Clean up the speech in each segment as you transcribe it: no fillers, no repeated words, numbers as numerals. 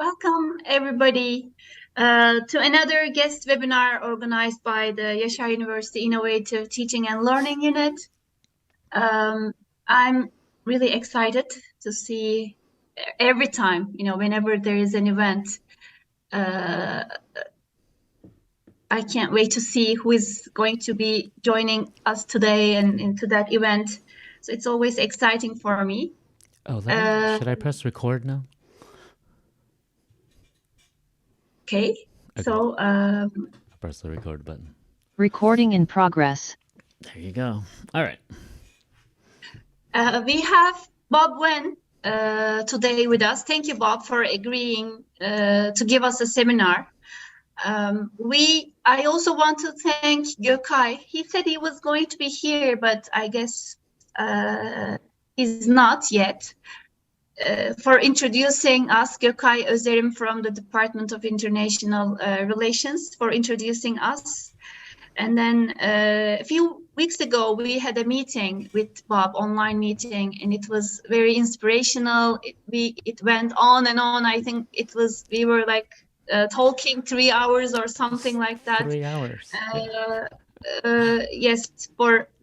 Welcome, everybody, to another guest webinar organized by the Yaşar University Innovative Teaching and Learning Unit. I'm really excited to see every time, whenever there is an event. I can't wait to see who is going to be joining us today and into that event. So it's always exciting for me. Oh, should I press record now? Okay. So press the record button. Recording in progress. There you go. All right. We have Bob Wen today with us. Thank you, Bob, for agreeing to give us a seminar. I also want to thank Gökay. He said he was going to be here, but I guess he's not yet. For introducing us, Gökay Özerim from the Department of International Relations, for introducing us. And then a few weeks ago, we had a meeting with Bob, online meeting, and it was very inspirational. It went on and on. I think we were like talking 3 hours or something like that. 3 hours. Yes,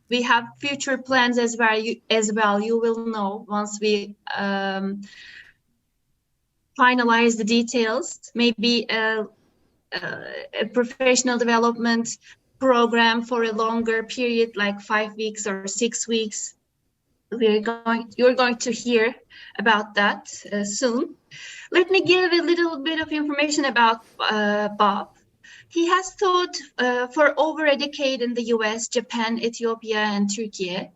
we have future plans as well. You will know once we finalize the details. Maybe a professional development program for a longer period, like 5 weeks or 6 weeks. You're going to hear about that soon. Let me give a little bit of information about Bob. He has taught for over a decade in the US, Japan, Ethiopia, and Turkey.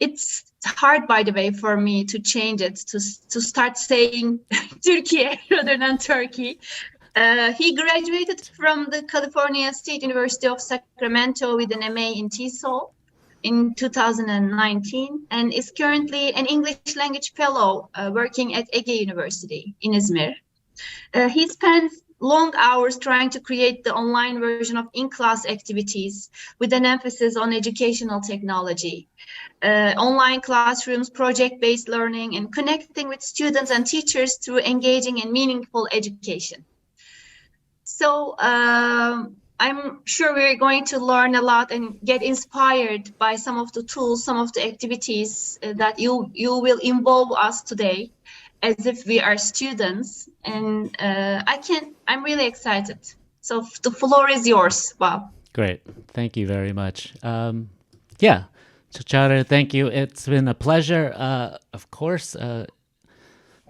It's hard, by the way, for me to change it, to start saying Turkey rather than Turkey. He graduated from the California State University of Sacramento with an MA in TESOL in 2019 and is currently an English language fellow working at Ege University in Izmir. He spends long hours trying to create the online version of in-class activities with an emphasis on educational technology, online classrooms, project-based learning, and connecting with students and teachers through engaging and meaningful education. So I'm sure we're going to learn a lot and get inspired by some of the tools, some of the activities that you will involve us today, as if we are students. And I'm really excited. So the floor is yours, Bob. Great. Thank you very much. Chachara, thank you. It's been a pleasure. Of course,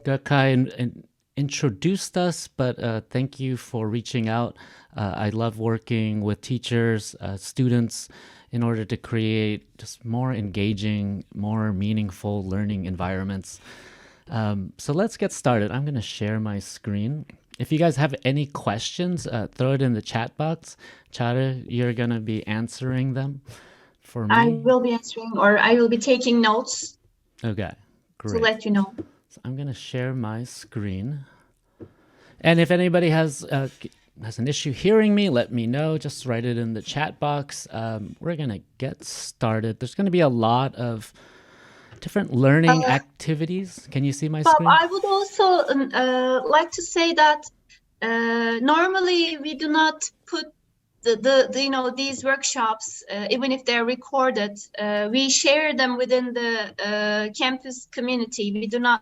Gökay introduced us, but thank you for reaching out. I love working with teachers, students, in order to create just more engaging, more meaningful learning environments. So let's get started. I'm going to share my screen. If you guys have any questions, throw it in the chat box. Chara, you're going to be answering them for me? I will be answering, or I will be taking notes. Okay, great. To let you know. So I'm going to share my screen. And if anybody has an issue hearing me, let me know. Just write it in the chat box. We're going to get started. There's going to be a lot of different learning activities. Can you see my screen? I would also like to say that normally we do not put these workshops, even if they're recorded, we share them within the campus community. We do not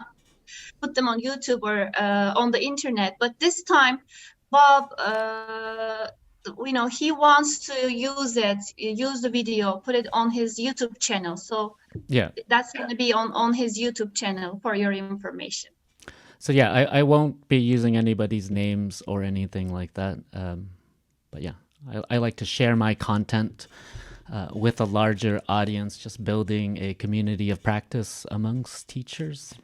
put them on YouTube or on the internet. But this time, Bob, he wants to use the video, put it on his YouTube channel. So yeah, that's going to be on his YouTube channel for your information. So yeah, I won't be using anybody's names or anything like that. But yeah, I like to share my content with a larger audience, just building a community of practice amongst teachers.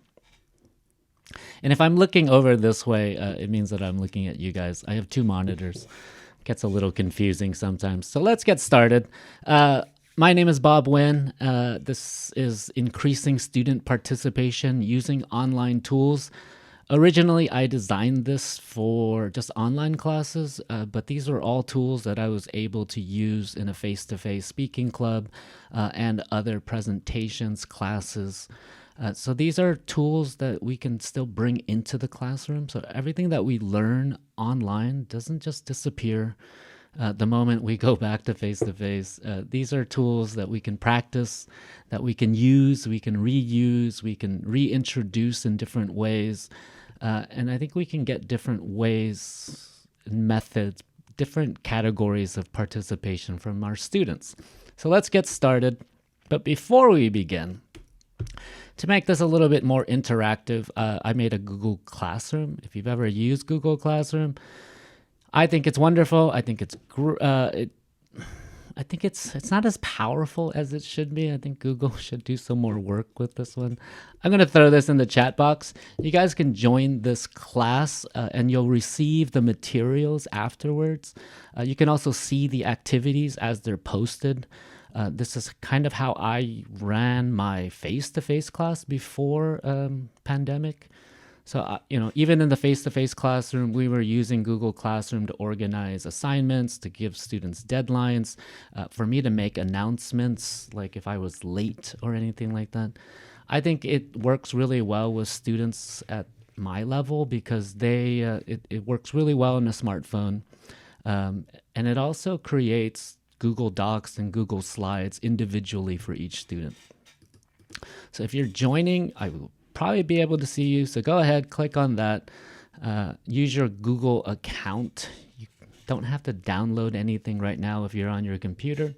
And if I'm looking over this way, it means that I'm looking at you guys. I have 2 monitors. It gets a little confusing sometimes. So let's get started. My name is Bob Wen. This is Increasing Student Participation Using Online Tools. Originally, I designed this for just online classes, but these are all tools that I was able to use in a face-to-face speaking club and other presentations, classes. So these are tools that we can still bring into the classroom. So everything that we learn online doesn't just disappear the moment we go back to face. These are tools that we can practice, that we can use, we can reuse, we can reintroduce in different ways. And I think we can get different ways and methods, different categories of participation from our students. So let's get started. But before we begin, to make this a little bit more interactive, I made a Google Classroom. If you've ever used Google Classroom, I think it's wonderful. I think it's not as powerful as it should be. I think Google should do some more work with this one. I'm going to throw this in the chat box. You guys can join this class and you'll receive the materials afterwards. You can also see the activities as they're posted. This is kind of how I ran my face-to-face class before pandemic. So, even in the face-to-face classroom, we were using Google Classroom to organize assignments, to give students deadlines, for me to make announcements, like if I was late or anything like that. I think it works really well with students at my level because it works really well on a smartphone. And it also creates Google Docs and Google Slides individually for each student. So if you're joining, I will probably be able to see you. So go ahead, click on that. Use your Google account. You don't have to download anything right now if you're on your computer.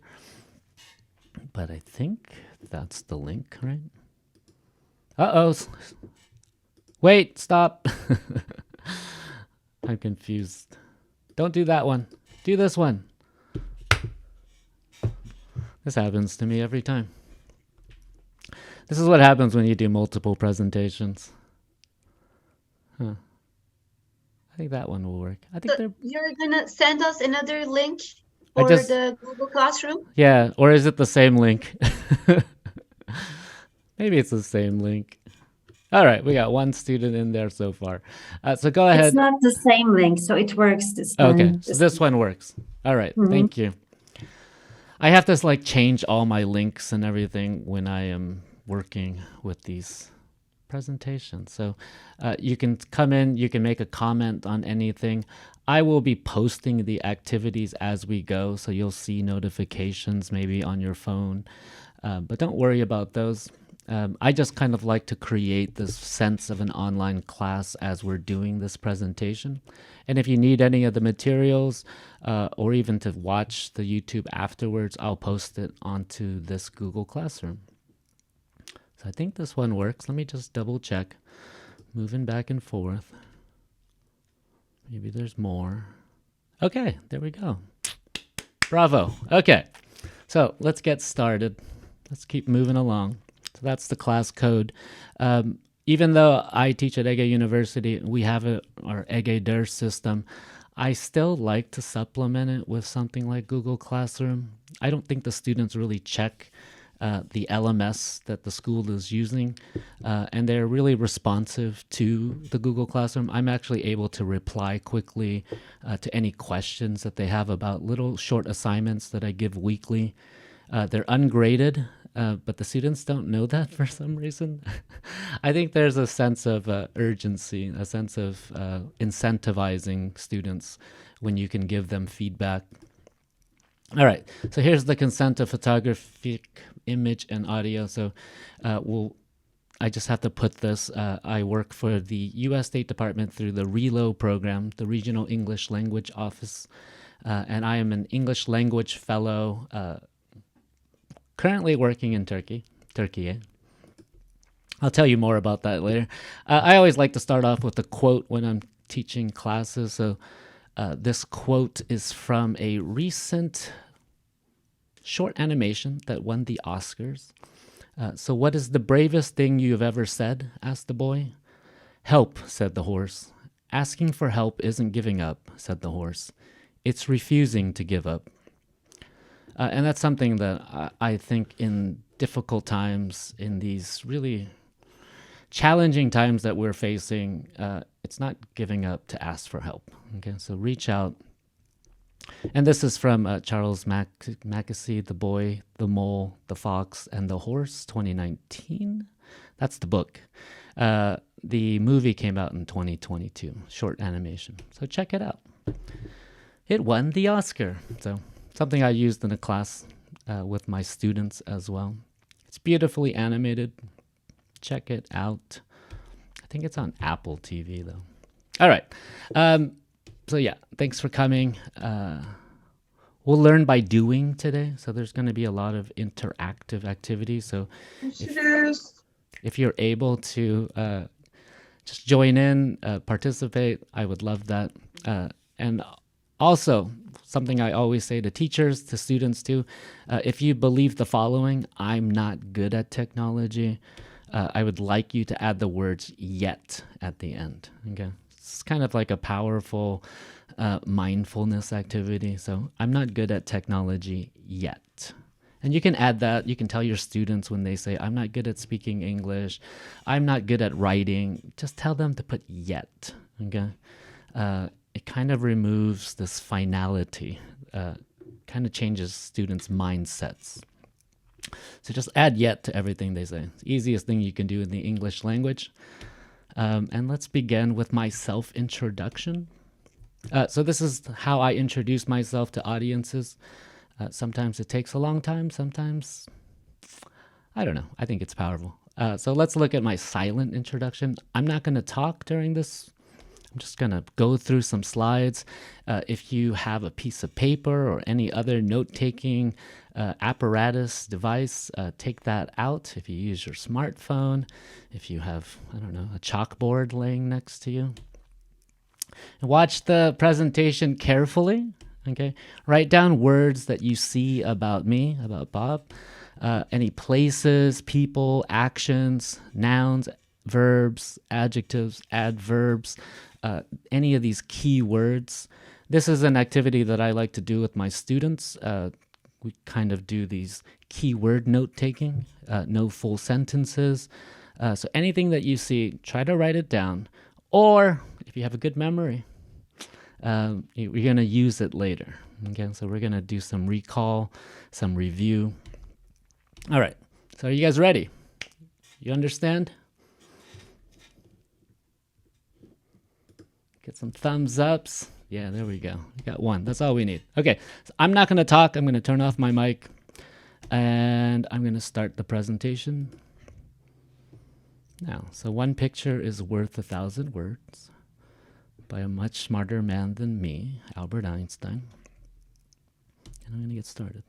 But I think that's the link, right? Uh-oh. Wait, stop. I'm confused. Don't do that one. Do this one. This happens to me every time. This is what happens when you do multiple presentations. I think that one will work. I think you're gonna send us another link for the Google Classroom? Yeah, or is it the same link? Maybe it's the same link. All right, we got one student in there so far. So go ahead. It's not the same link, so it works this time. Okay, so this one works. All right, Thank you. I have to change all my links and everything when I am working with these presentations. So you can come in, you can make a comment on anything. I will be posting the activities as we go, so you'll see notifications maybe on your phone. But don't worry about those. I just kind of like to create this sense of an online class as we're doing this presentation. And if you need any of the materials or even to watch the YouTube afterwards, I'll post it onto this Google Classroom. So I think this one works. Let me just double check. Moving back and forth. Maybe there's more. Okay, there we go. Bravo. Okay, so let's get started. Let's keep moving along. So that's the class code. Even though I teach at Yaşar University, we have our Yaşar system, I still like to supplement it with something like Google Classroom. I don't think the students really check the LMS that the school is using, and they're really responsive to the Google Classroom. I'm actually able to reply quickly to any questions that they have about little short assignments that I give weekly. They're ungraded, but the students don't know that for some reason. I think there's a sense of urgency, a sense of incentivizing students when you can give them feedback. All right, so here's the consent of photographic image and audio. So I just have to put this. I work for the U.S. State Department through the RELO program, the Regional English Language Office, and I am an English language fellow currently working in Turkey. I'll tell you more about that later. I always like to start off with a quote when I'm teaching classes. So this quote is from a recent short animation that won the Oscars. So what is the bravest thing you have ever said? Asked the boy. Help, said the horse. Asking for help isn't giving up, said the horse. It's refusing to give up. And that's something that I think in difficult times, in these really challenging times that we're facing, it's not giving up to ask for help. Okay, so reach out. And this is from Charles Mackesy, The Boy, the Mole, the Fox, and the Horse, 2019. That's the book. The movie came out in 2022, short animation. So check it out. It won the Oscar. So something I used in a class with my students as well. It's beautifully animated. Check it out. I think it's on Apple TV though. All right. So yeah, thanks for coming. We'll learn by doing today. So there's going to be a lot of interactive activities. So if you're able to just join in, participate, I would love that. And also, something I always say to teachers, to students too, if you believe the following, I'm not good at technology, I would like you to add the words yet at the end. Okay. It's kind of like a powerful mindfulness activity. So I'm not good at technology yet. And you can add that. You can tell your students when they say, I'm not good at speaking English, I'm not good at writing, just tell them to put yet. Okay. It kind of removes this finality, kind of changes students' mindsets. So just add yet to everything they say. It's the easiest thing you can do in the English language. And let's begin with my self-introduction. So this is how I introduce myself to audiences. Sometimes it takes a long time. Sometimes, I don't know. I think it's powerful. So let's look at my silent introduction. I'm not going to talk during this. I'm just going to go through some slides. If you have a piece of paper or any other note-taking apparatus, device, take that out. If you use your smartphone, if you have, I don't know, a chalkboard laying next to you. Watch the presentation carefully, okay? Write down words that you see about me, about Bob. Any places, people, actions, nouns, verbs, adjectives, adverbs, any of these key words. This is an activity that I like to do with my students. We kind of do these keyword note-taking, no full sentences. So anything that you see, try to write it down. Or if you have a good memory, you're going to use it later. Okay, so we're going to do some recall, some review. All right, so are you guys ready? You understand? Get some thumbs ups. Yeah, there we go. We got one. That's all we need. Okay, so I'm not going to talk. I'm going to turn off my mic. And I'm going to start the presentation now. So one picture is worth 1,000 words by a much smarter man than me, Albert Einstein. And I'm going to get started.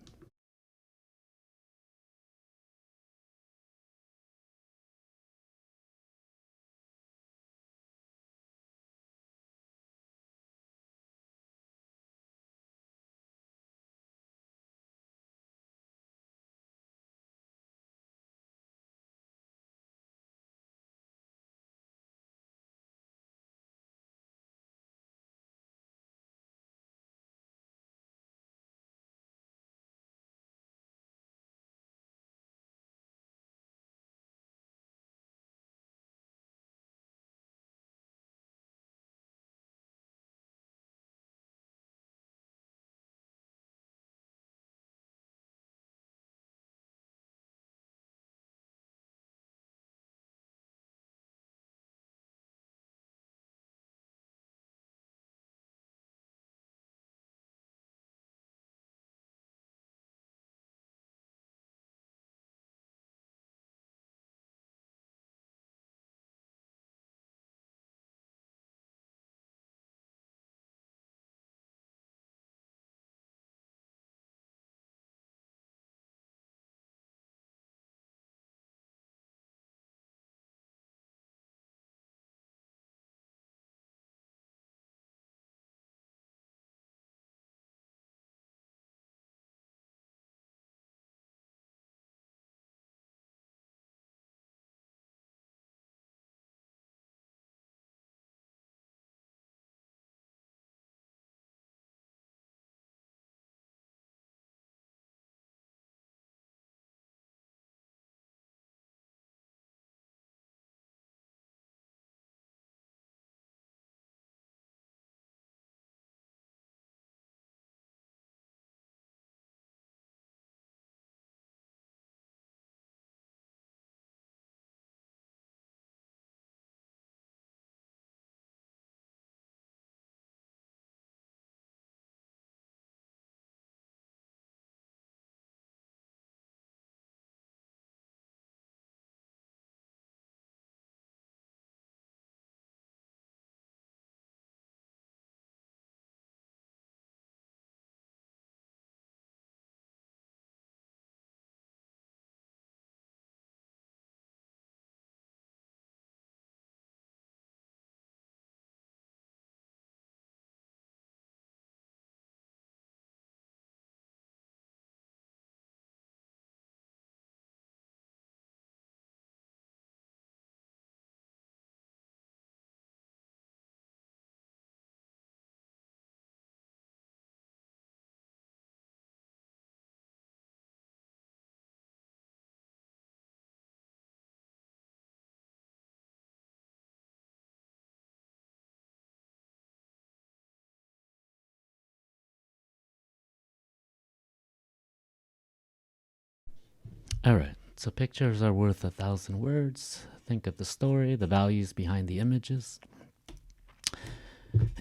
All right. So pictures are worth 1,000 words. Think of the story, the values behind the images.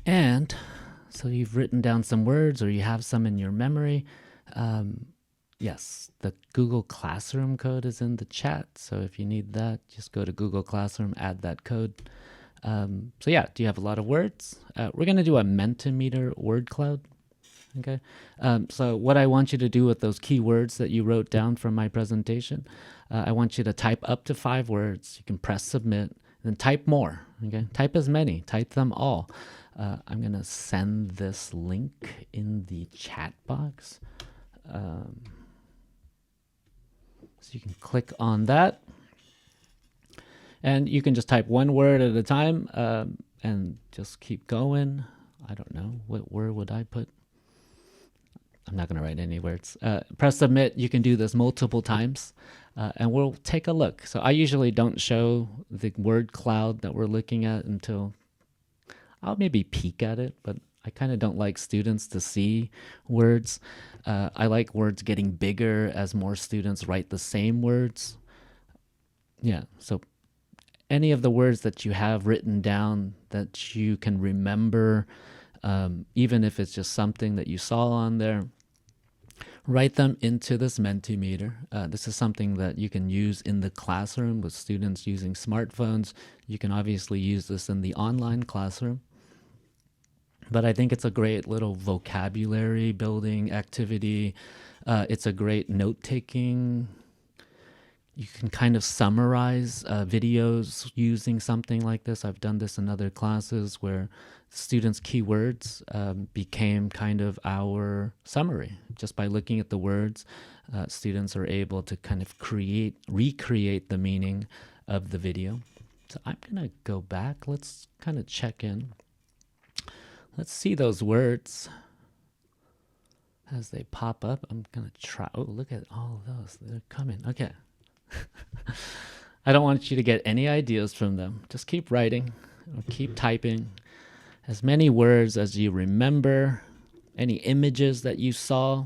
And so you've written down some words or you have some in your memory. Yes, the Google Classroom code is in the chat. So if you need that, just go to Google Classroom, add that code. So yeah, do you have a lot of words? We're going to do a Mentimeter word cloud. Okay. So what I want you to do with those keywords that you wrote down from my presentation, I want you to type up to 5 words. You can press submit, then type more. Okay. Type as many. Type them all. I'm going to send this link in the chat box. So you can click on that. And you can just type one word at a time and just keep going. I don't know. What word would I put? I'm not going to write any words. Press submit. You can do this multiple times and we'll take a look. So I usually don't show the word cloud that we're looking at until I'll maybe peek at it, but I kind of don't like students to see words. I like words getting bigger as more students write the same words. Yeah, so any of the words that you have written down that you can remember, even if it's just something that you saw on there, write them into this Mentimeter. This is something that you can use in the classroom with students using smartphones. You can obviously use this in the online classroom. But I think it's a great little vocabulary building activity. It's a great note-taking. You can kind of summarize videos using something like this. I've done this in other classes where students' keywords became kind of our summary. Just by looking at the words, students are able to kind of recreate the meaning of the video. So I'm going to go back. Let's kind of check in. Let's see those words as they pop up. I'm going to try. Oh, look at all of those. They're coming. Okay. I don't want you to get any ideas from them. Just keep writing or keep typing as many words as you remember, any images that you saw,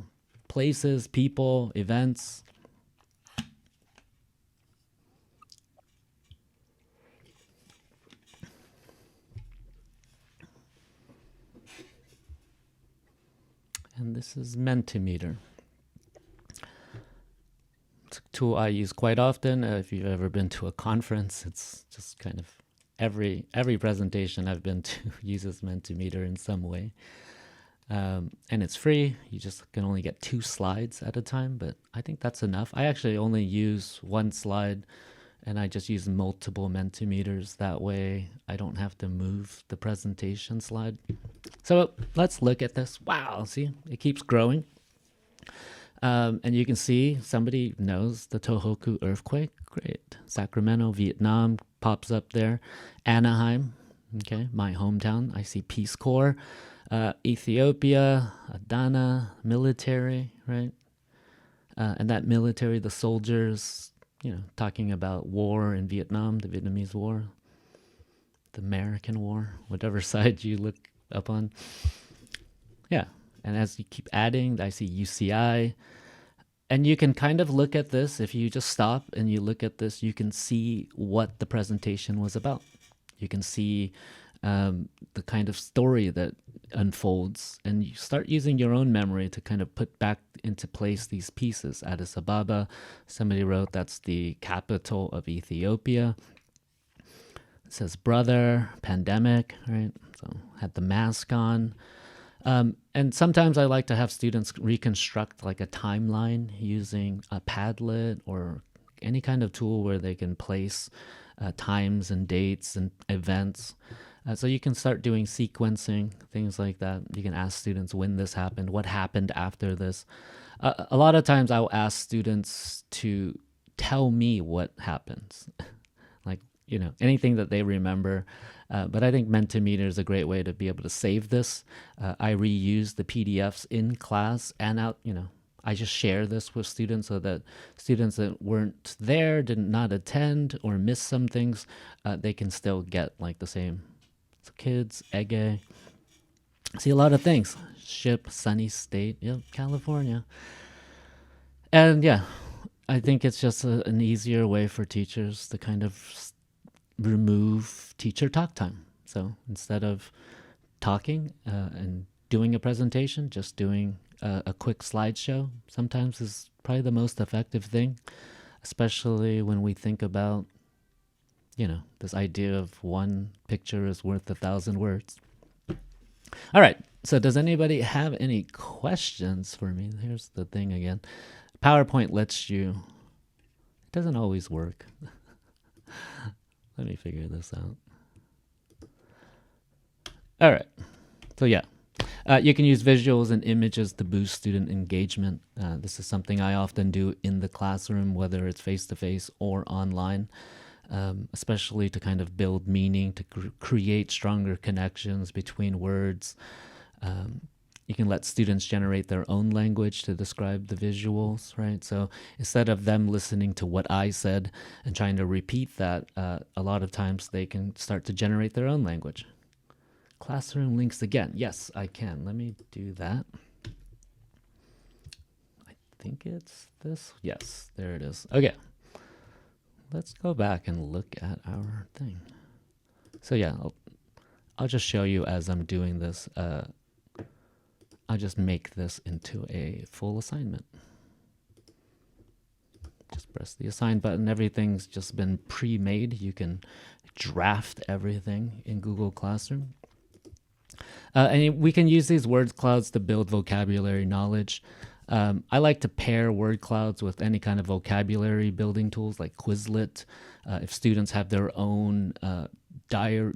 places, people, events. And this is Mentimeter. It's a tool I use quite often. If you've ever been to a conference, it's just kind of every presentation I've been to uses Mentimeter in some way. And it's free. You just can only get 2 slides at a time, but I think that's enough. I actually only use 1 slide and I just use multiple Mentimeters. That way I don't have to move the presentation slide. So let's look at this. Wow, see, it keeps growing. And you can see somebody knows the Tohoku earthquake. Great. Sacramento, Vietnam pops up there. Anaheim, okay, my hometown. I see Peace Corps. Ethiopia, Adana, military, right? And that military, the soldiers, you know, talking about war in Vietnam, the Vietnamese War, the American War, whatever side you look up on. Yeah. And as you keep adding, I see UCI. And you can kind of look at this. If you just stop and you look at this, you can see what the presentation was about. You can see the kind of story that unfolds. And you start using your own memory to kind of put back into place these pieces. Addis Ababa, somebody wrote that's the capital of Ethiopia. It says brother, pandemic, right? So had the mask on. And sometimes I like to have students reconstruct like a timeline using a Padlet or any kind of tool where they can place times and dates and events. So you can start doing sequencing, things like that. You can ask students when this happened, what happened after this. A lot of times I'll ask students to tell me what happens, like, you know, anything that they remember. But I think Mentimeter is a great way to be able to save this. I reuse the PDFs in class and out, you know, I just share this with students so that students that weren't there, did not attend or miss some things, they can still get like the same. So kids, Ege, see a lot of things. Ship, sunny state, yep, California. And yeah, I think it's just an easier way for teachers to kind of remove teacher talk time. So instead of talking and doing a presentation, just doing a quick slideshow sometimes is probably the most effective thing, especially when we think about, this idea of one picture is worth 1,000 words. All right. So does anybody have any questions for me? Here's the thing again. PowerPoint lets you, it doesn't always work. Let me figure this out. All right. So yeah, you can use visuals and images to boost student engagement. This is something I often do in the classroom, whether it's face-to-face or online, especially to kind of build meaning, to create stronger connections between words. You can let students generate their own language to describe the visuals, right? So instead of them listening to what I said and trying to repeat that, a lot of times they can start to generate their own language. Classroom links again. Yes, I can. Let me do that. I think it's this. Yes, there it is. Okay. Let's go back and look at our thing. So yeah, I'll just show you as I'm doing this. I'll just make this into a full assignment. Just press the assign button. Everything's just been pre-made. You can draft everything in Google Classroom. And we can use these word clouds to build vocabulary knowledge. I like to pair word clouds with any kind of vocabulary building tools like Quizlet. If students have their own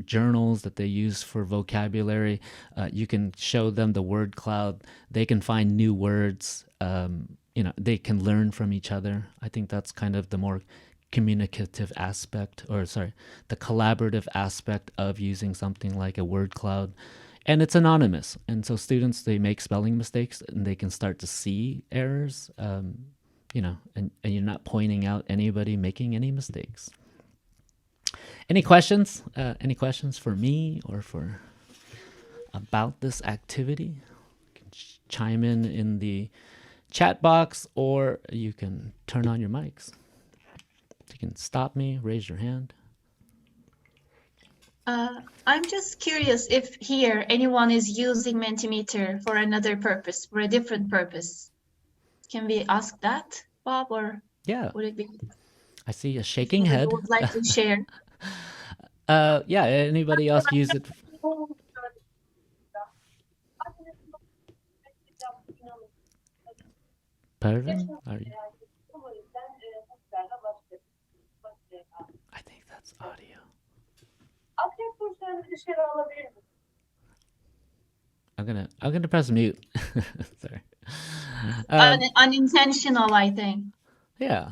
journals that they use for vocabulary, you can show them the word cloud. They can find new words. They can learn from each other. I think that's kind of the more communicative aspect, the collaborative aspect of using something like a word cloud. And it's anonymous. And so students, they make spelling mistakes and they can start to see errors, and you're not pointing out anybody making any mistakes. Any questions? Any questions for me or about this activity? You can chime in the chat box, or you can turn on your mics. You can stop me, raise your hand. I'm just curious if here anyone is using Mentimeter for another purpose, for a different purpose. Can we ask that, Bob, or would it be? I see a shaking head. Would like to share. Yeah. Anybody else use it? Pardon? Are you? I think that's audio. I'm gonna press mute. Sorry. Unintentional, I think. Yeah.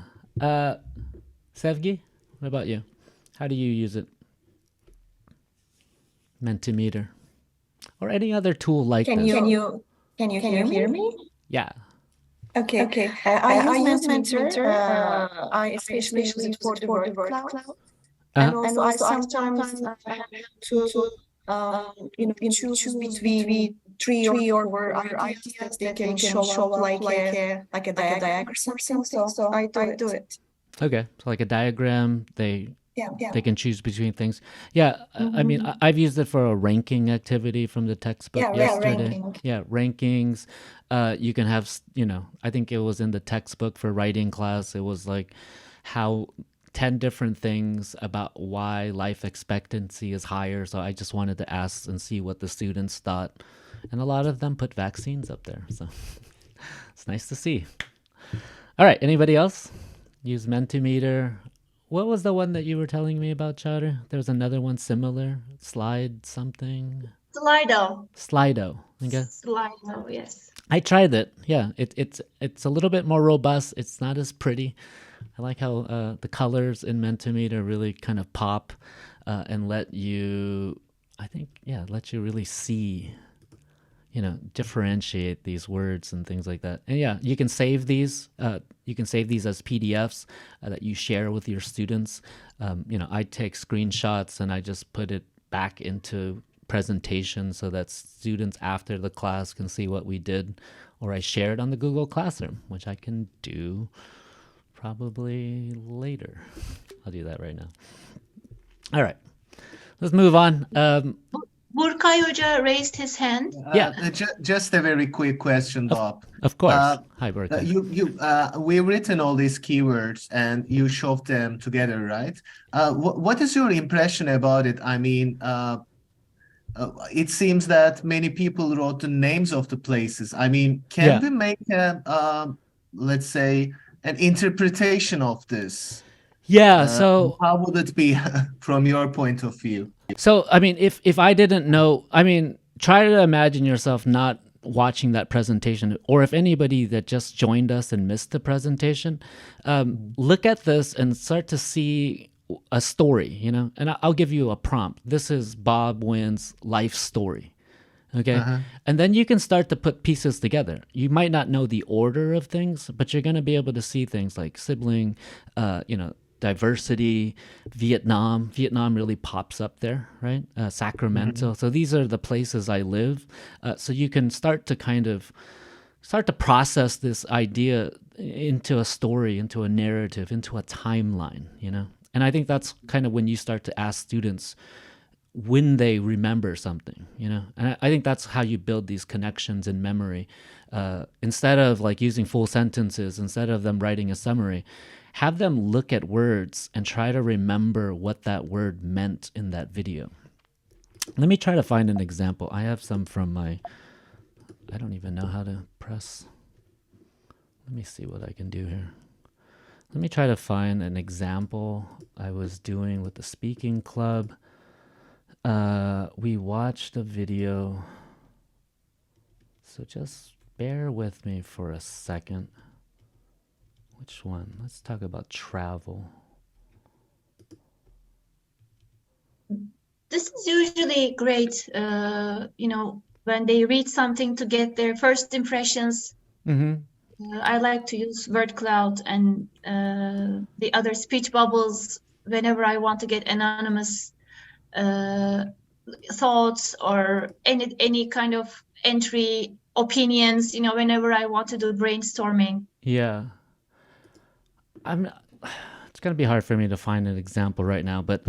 Sevgi, what about you? How do you use it? Mentimeter, or any other tool like this? Can you hear me? Yeah. Okay. I use Mentimeter. I especially use it for the word cloud. And also I sometimes have to choose between three or four other ideas that can show up like a diagram or something. So I do it. Okay, so like a diagram, they can choose between things. Yeah, I mean, I've used it for a ranking activity from the textbook yesterday. Yeah, rankings. You can have, I think it was in the textbook for writing class. It was like how 10 different things about why life expectancy is higher. So I just wanted to ask and see what the students thought. And a lot of them put vaccines up there. So it's nice to see. All right. Anybody else use Mentimeter? What was the one that you were telling me about, Chowder? There was another one similar. Slide something. Slido. Okay. Slido, yes. I tried it. Yeah, it's a little bit more robust. It's not as pretty. I like how the colors in Mentimeter really kind of pop and let you really see, differentiate these words and things like that. And yeah, you can save these. You can save these as PDFs that you share with your students. I take screenshots and I just put it back into presentation so that students after the class can see what we did, or I share it on the Google Classroom, which I can do probably later. I'll do that right now. All right, let's move on. Burkay Hoca raised his hand. Yeah. Just a very quick question, Bob. Of course. Hi, Burkay. We've written all these keywords and you shoved them together, right? What is your impression about it? I mean, it seems that many people wrote the names of the places. I mean, can we make let's say, an interpretation of this? Yeah. So how would it be from your point of view? So, I mean, if I didn't know, I mean, try to imagine yourself not watching that presentation, or if anybody that just joined us and missed the presentation, look at this and start to see a story, you know, and I'll give you a prompt. This is Bob Wynn's life story. Okay. And then you can start to put pieces together. You might not know the order of things, but you're going to be able to see things like sibling, diversity, Vietnam. Vietnam really pops up there, right? Sacramento. So these are the places I live. So you can start to process this idea into a story, into a narrative, into a timeline, you know? And I think that's kind of when you start to ask students when they remember something, you know? And I think that's how you build these connections in memory. Instead of like using full sentences, instead of them writing a summary, have them look at words and try to remember what that word meant in that video. Let me try to find an example. I have some from I don't even know how to press. Let me see what I can do here. Let me try to find an example I was doing with the speaking club. We watched a video. So just bear with me for a second. Which one? Let's talk about travel. This is usually great, when they read something to get their first impressions. I like to use word cloud and the other speech bubbles whenever I want to get anonymous thoughts or any kind of entry opinions, whenever I want to do brainstorming. Yeah. It's going to be hard for me to find an example right now, but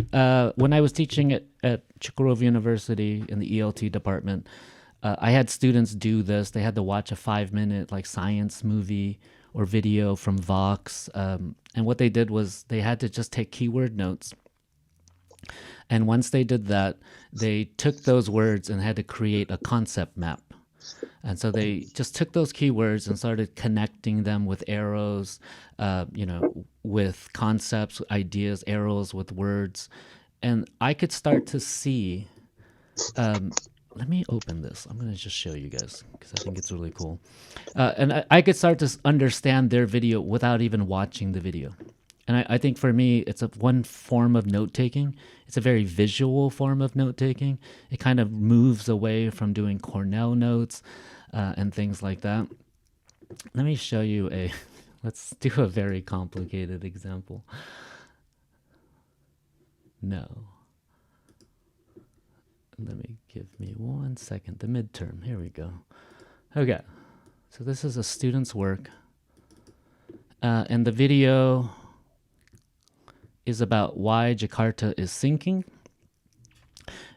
when I was teaching at Çukurova University in the ELT department, I had students do this. They had to watch a 5-minute like science movie or video from Vox. And what they did was they had to just take keyword notes. And once they did that, they took those words and had to create a concept map. And so they just took those keywords and started connecting them with arrows, with concepts, ideas, arrows with words. And I could start to see, let me open this. I'm going to just show you guys because I think it's really cool. And I could start to understand their video without even watching the video. And I think for me, it's one form of note-taking. It's a very visual form of note-taking. It kind of moves away from doing Cornell notes and things like that. Let me show you let's do a very complicated example. No. Give me 1 second. The midterm. Here we go. Okay. So this is a student's work. And the video is about why Jakarta is sinking.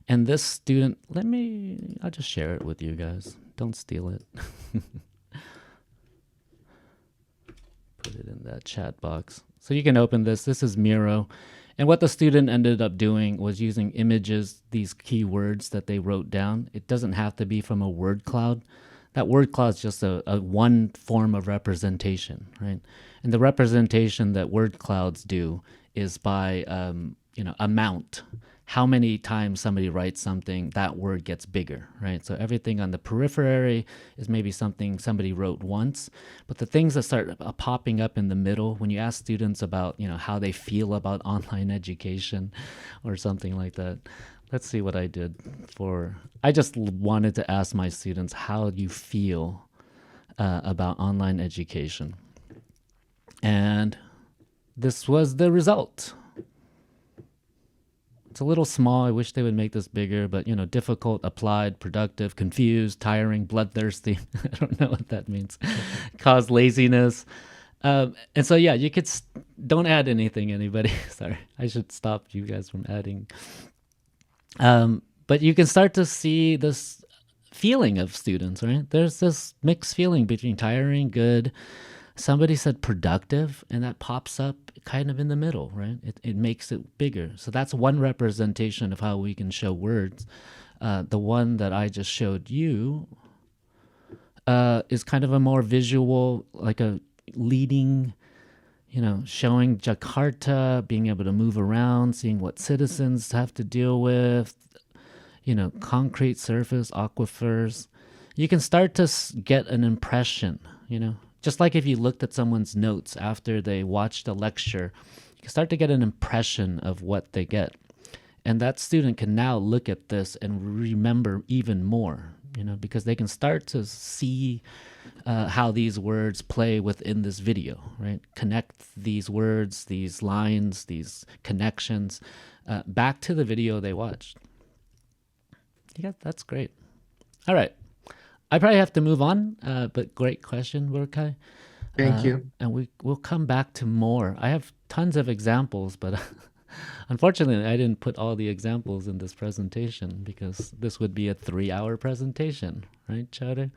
And this student, I'll just share it with you guys. Don't steal it. Put it in that chat box. So you can open this. This is Miro. And what the student ended up doing was using images, these keywords that they wrote down. It doesn't have to be from a word cloud. That word cloud is just a one form of representation, right? And the representation that word clouds do is by, amount. How many times somebody writes something, that word gets bigger, right? So everything on the periphery is maybe something somebody wrote once, but the things that start popping up in the middle, when you ask students about, how they feel about online education or something like that. Let's see what I did I just wanted to ask my students, how do you feel about online education? And this was the result. It's a little small. I wish they would make this bigger, but difficult, applied, productive, confused, tiring, bloodthirsty. I don't know what that means. Cause laziness. And so, yeah, you could, don't add anything, anybody. Sorry, I should stop you guys from adding. But you can start to see this feeling of students, right? There's this mixed feeling between tiring, good. Somebody said productive, and that pops up kind of in the middle, right? It makes it bigger. So that's one representation of how we can show words. The one that I just showed you is kind of a more visual, like a leading, showing Jakarta, being able to move around, seeing what citizens have to deal with, concrete surface, aquifers. You can start to get an impression, just like if you looked at someone's notes after they watched a lecture, you can start to get an impression of what they get. And that student can now look at this and remember even more, because they can start to see how these words play within this video, right? Connect these words, these lines, these connections back to the video they watched. Yeah, that's great. All right. I probably have to move on, but great question, Burkai. Thank you. And we'll come back to more. I have tons of examples, but unfortunately, I didn't put all the examples in this presentation because this would be a 3-hour presentation, right, Chowder?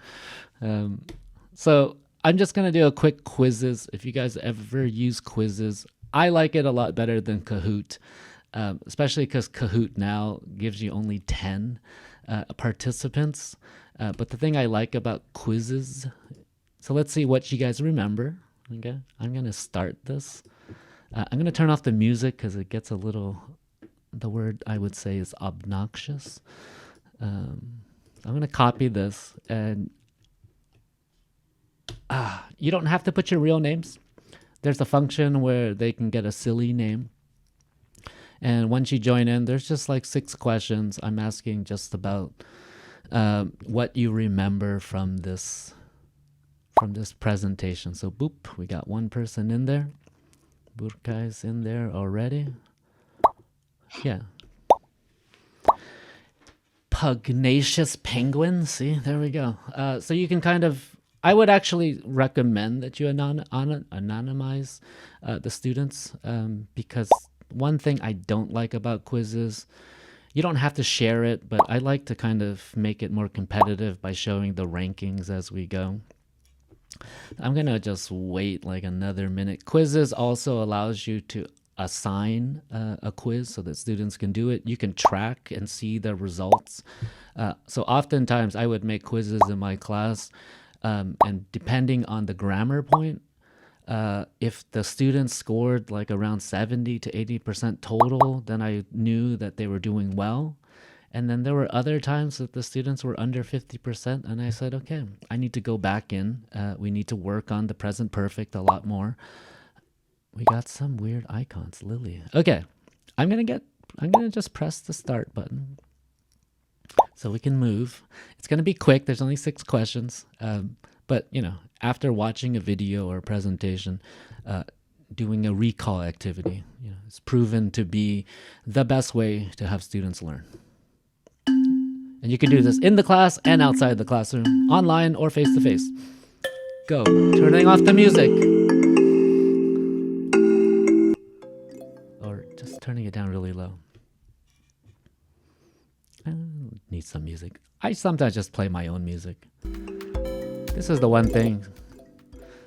So I'm just going to do a quick quizzes. If you guys ever use quizzes, I like it a lot better than Kahoot, especially because Kahoot now gives you only 10 participants. But the thing I like about quizzes, so let's see what you guys remember. Okay, I'm going to start this. I'm going to turn off the music because it gets a little, the word I would say is obnoxious. I'm going to copy this, and you don't have to put your real names. There's a function where they can get a silly name. And once you join in, there's just like 6 questions. I'm asking just about what you remember from this presentation. So boop, we got one person in there. Burkai's in there already. Yeah. Pugnacious penguin. See, there we go. So you can kind of, I would actually recommend that you anonymize the students because one thing I don't like about quizzes, you don't have to share it, but I like to kind of make it more competitive by showing the rankings as we go. I'm going to just wait like another minute. Quizzes also allows you to assign a quiz so that students can do it. You can track and see the results. So oftentimes I would make quizzes in my class, and depending on the grammar point, if the students scored like around 70 to 80% total, then I knew that they were doing well. And then there were other times that the students were under 50%, and I said, okay, I need to go back in. We need to work on the present perfect a lot more. We got some weird icons, Lily. Okay, I'm gonna just press the start button so we can move. It's gonna be quick. There's only 6 questions, but after watching a video or a presentation, doing a recall activity, it's proven to be the best way to have students learn. And you can do this in the class and outside the classroom, online or face-to-face. Go. Turning off the music. Or just turning it down really low. I need some music. I sometimes just play my own music. This is the one thing.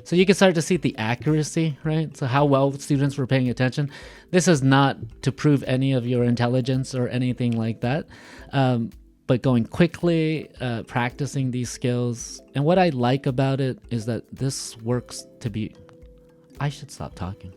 So you can start to see the accuracy, right? So how well students were paying attention. This is not to prove any of your intelligence or anything like that. But going quickly, practicing these skills. And what I like about it is that this works to be... I should stop talking.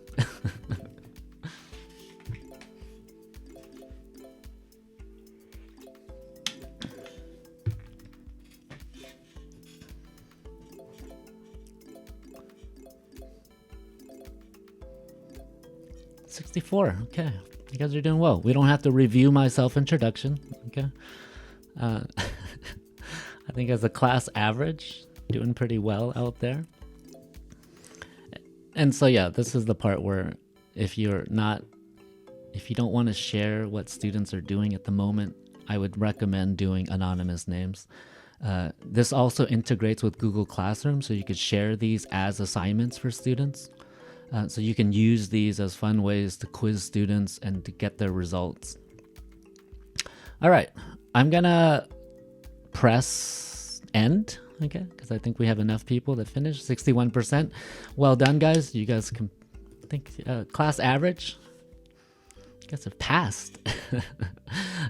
$64. Okay, you guys are doing well. We don't have to review my self-introduction. Okay. I think as a class average, doing pretty well out there. And so yeah, this is the part where if you don't want to share what students are doing at the moment, I would recommend doing anonymous names. This also integrates with Google Classroom, so you could share these as assignments for students. So you can use these as fun ways to quiz students and to get their results. All right, I'm gonna press end, okay, because I think we have enough people to finish. 61%. Well done, guys. You guys can think class average. You guys have passed.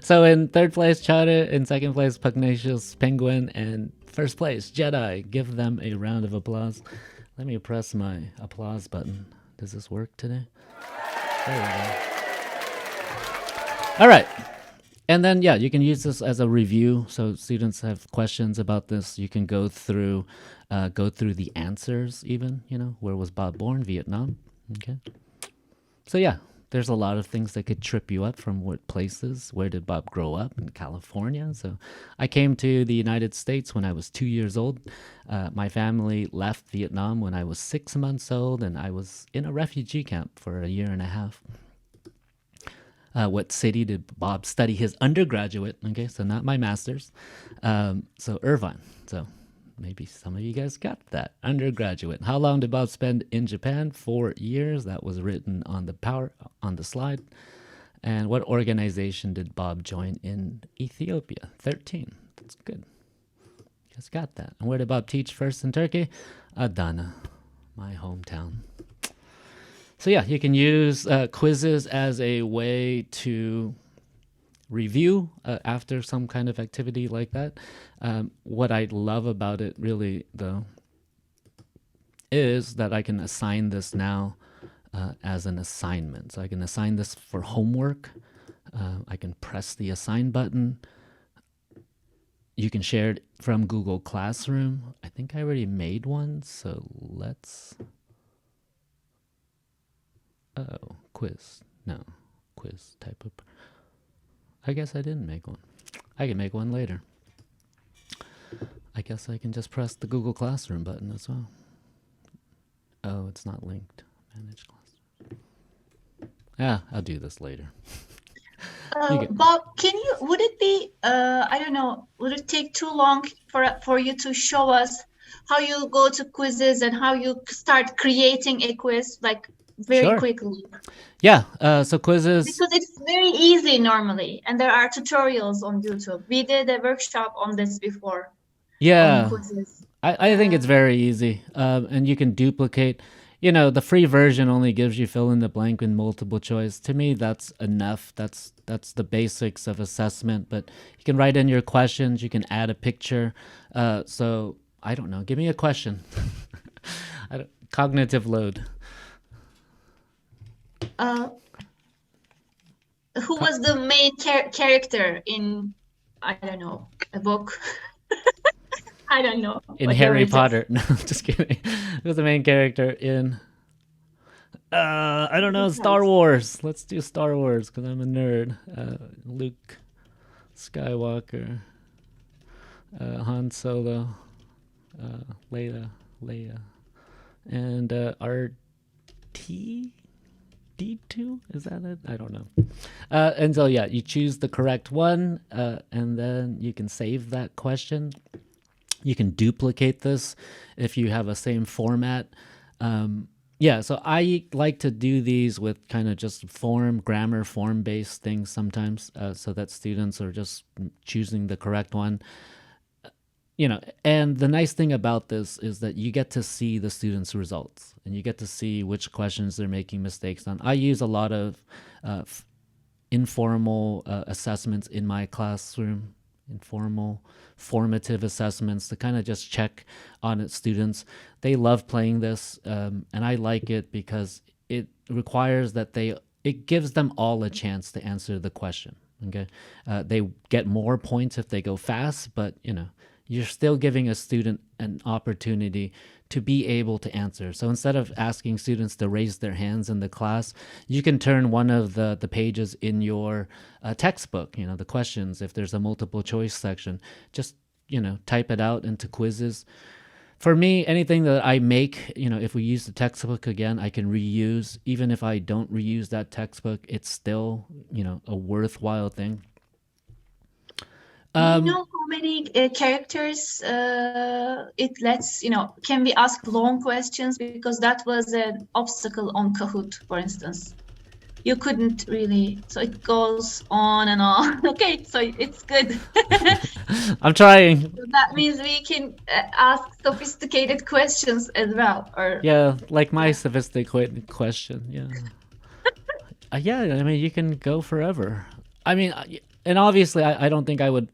So in third place, Chada. In second place, Pugnacious Penguin. And first place, Jedi. Give them a round of applause. Let me press my applause button. Does this work today? There we go. All right. And then, yeah, you can use this as a review. So students have questions about this. You can go through the answers even, where was Bob born? Vietnam. Okay. So, yeah, there's a lot of things that could trip you up from what places. Where did Bob grow up? In California. So I came to the United States when I was 2 years old. My family left Vietnam when I was 6 months old, and I was in a refugee camp for a year and a half. What city did Bob study his undergraduate? Okay, so not my master's. So Irvine. So maybe some of you guys got that. Undergraduate. How long did Bob spend in Japan? 4 years. That was written on the slide. And what organization did Bob join in Ethiopia? 13. That's good. You guys got that. And where did Bob teach first in Turkey? Adana, my hometown. So yeah, you can use quizzes as a way to review after some kind of activity like that. What I love about it really, though, is that I can assign this now as an assignment. So I can assign this for homework. I can press the assign button. You can share it from Google Classroom. I think I already made one, so let's... Oh, quiz. No, quiz type of... I guess I didn't make one. I can make one later. I guess I can just press the Google Classroom button as well. Oh, it's not linked. Manage Classroom. Yeah, I'll do this later. Bob, would it be, I don't know, would it take too long for you to show us how you go to quizzes and how you start creating a quiz, like very quickly? Yeah, so quizzes... Because it's very easy normally, and there are tutorials on YouTube. We did a workshop on this before. Yeah, I think it's very easy, and you can duplicate. The free version only gives you fill in the blank and multiple choice. To me, that's enough. That's the basics of assessment. But you can write in your questions. You can add a picture. So I don't know. Give me a question. Cognitive load. Who was the main character in, I don't know, a book? I don't know. In Harry Potter. No, just kidding. Who was the main character in... I don't know, Star Wars. Let's do Star Wars, because I'm a nerd. Luke Skywalker. Han Solo. Leia. And D2? Is that it? I don't know. And so, yeah, you choose the correct one, and then you can save that question. You can duplicate this if you have a same format. Yeah, so I like to do these with kind of just grammar form-based things sometimes, so that students are just choosing the correct one. And the nice thing about this is that you get to see the students' results, and you get to see which questions they're making mistakes on. I use a lot of informal assessments in my classroom, formative assessments to kind of just check on students. They love playing this, and I like it because it requires that it gives them all a chance to answer the question. Okay, they get more points if they go fast, but you're still giving a student an opportunity to be able to answer. So instead of asking students to raise their hands in the class, you can turn one of the pages in your textbook, the questions, if there's a multiple choice section, just, type it out into quizzes. For me, anything that I make, if we use the textbook again, I can reuse. Even if I don't reuse that textbook, it's still, a worthwhile thing. Do you know how many characters it lets, can we ask long questions? Because that was an obstacle on Kahoot, for instance. You couldn't really, so it goes on and on. Okay, so it's good. I'm trying. So that means we can ask sophisticated questions as well. Or Yeah, like my sophisticated question. Yeah. Yeah, I mean, you can go forever. I mean, and obviously, I don't think I would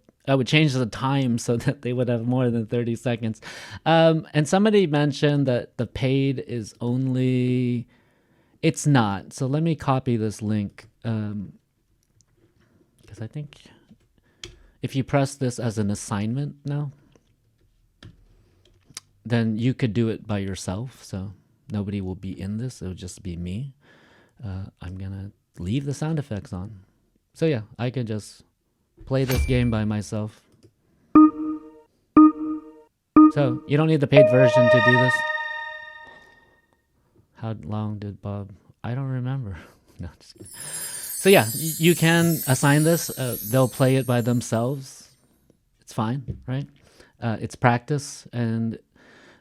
change the time so that they would have more than 30 seconds. And somebody mentioned that the paid is only, it's not. So let me copy this link. Because I think if you press this as an assignment now, then you could do it by yourself. So nobody will be in this. It'll just be me. I'm going to leave the sound effects on. So yeah, I could just play this game by myself. So you don't need the paid version to do this. How long did Bob? I don't remember. No, just kidding. So yeah, you can assign this. They'll play it by themselves. It's fine, right? It's practice. And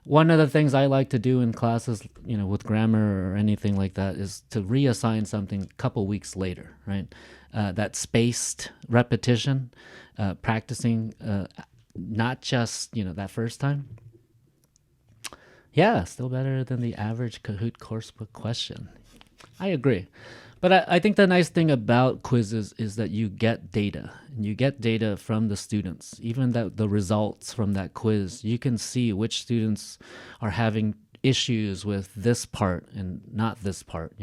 one of the things I like to do in classes, with grammar or anything like that, is to reassign something a couple weeks later, right? That spaced repetition, practicing, not just, that first time. Yeah, still better than the average Kahoot coursebook question. I agree. But I think the nice thing about quizzes is that you get data, and you get data from the students. Even the results from that quiz, you can see which students are having issues with this part and not this part.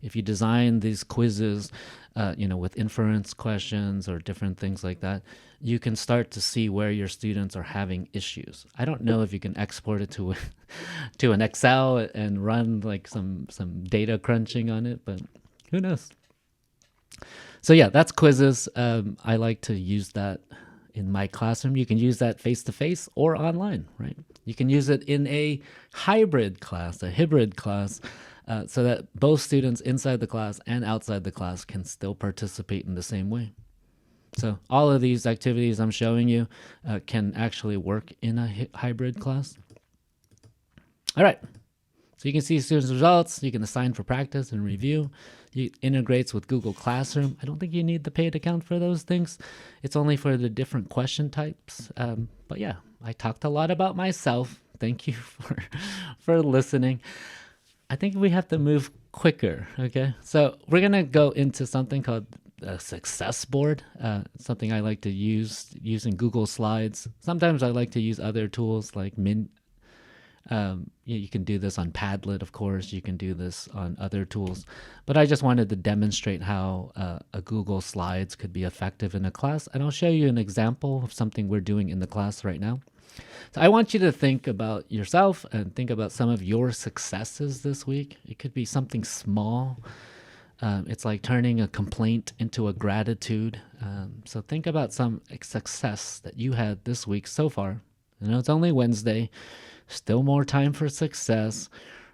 If you design these quizzes, with inference questions or different things like that, you can start to see where your students are having issues. I don't know if you can export it to an Excel and run like some data crunching on it, but who knows? So yeah, that's quizzes. I like to use that in my classroom. You can use that face-to-face or online, right? You can use it in a hybrid class, so that both students inside the class and outside the class can still participate in the same way. So all of these activities I'm showing you can actually work in a hybrid class. All right. So you can see students' results. You can assign for practice and review. It integrates with Google Classroom. I don't think you need the paid account for those things. It's only for the different question types. But yeah, I talked a lot about myself. Thank you for listening. I think we have to move quicker, okay? So we're going to go into something called a success board, something I like to use using Google Slides. Sometimes I like to use other tools like you can do this on Padlet, of course. You can do this on other tools. But I just wanted to demonstrate how a Google Slides could be effective in a class. And I'll show you an example of something we're doing in the class right now. So I want you to think about yourself and think about some of your successes this week. It could be something small. It's like turning a complaint into a gratitude. So think about some success that you had this week so far. I know it's only Wednesday. Still more time for success.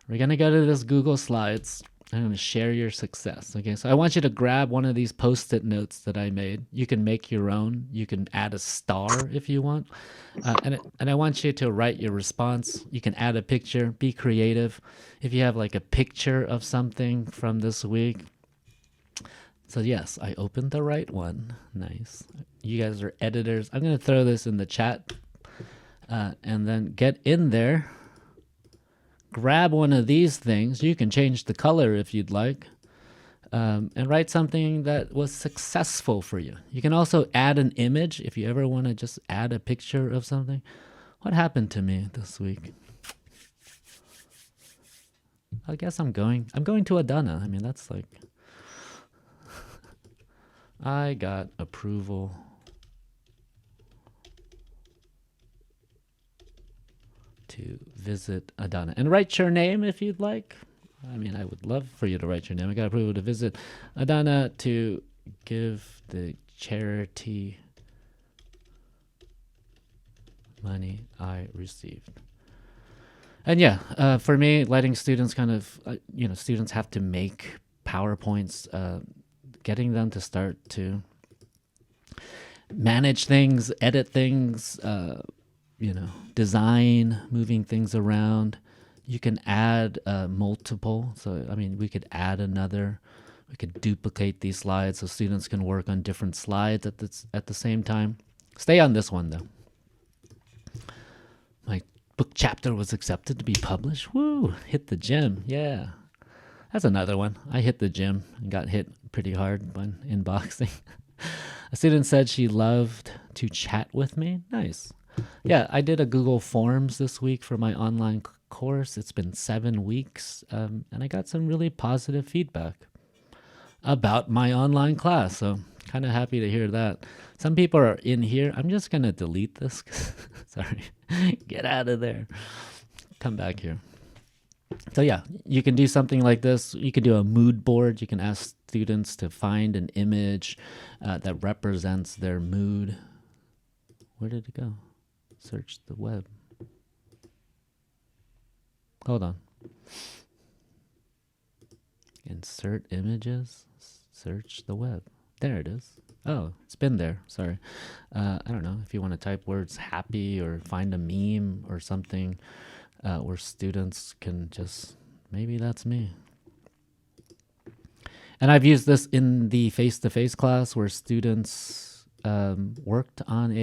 We're going to go to this Google Slides. I'm going to share your success. Okay, so I want you to grab one of these Post-it notes that I made. You can make your own. You can add a star if you want. And I want you to write your response. You can add a picture. Be creative. If you have like a picture of something from this week. So yes, I opened the right one. Nice. You guys are editors. I'm going to throw this in the chat. And then get in there, grab one of these things. You can change the color if you'd like, and write something that was successful for you. You can also add an image if you ever want to just add a picture of something. What happened to me this week? I guess I'm going to Adana. I mean, that's like, I got approval to visit Adana. And write your name if you'd like. I mean, I would love for you to write your name. I got approval to visit Adana to give the charity money I received. And yeah, for me, letting students students have to make PowerPoints, getting them to start to manage things, edit things, design, moving things around. You can add multiple. So, I mean, we could add another. We could duplicate these slides so students can work on different slides at the same time. Stay on this one, though. My book chapter was accepted to be published. Woo! Hit the gym. Yeah. That's another one. I hit the gym and got hit pretty hard in boxing. A student said she loved to chat with me. Nice. Yeah, I did a Google Forms this week for my online course. It's been 7 weeks, and I got some really positive feedback about my online class. So kind of happy to hear that. Some people are in here. I'm just going to delete this. Sorry. Get out of there. Come back here. So yeah, you can do something like this. You can do a mood board. You can ask students to find an image that represents their mood. Where did it go? Search the web. Hold on. Insert images. Search the web. There it is. Oh, it's been there. Sorry. I don't know if you want to type words happy or find a meme or something where students can just, maybe that's me. And I've used this in the face-to-face class where students worked on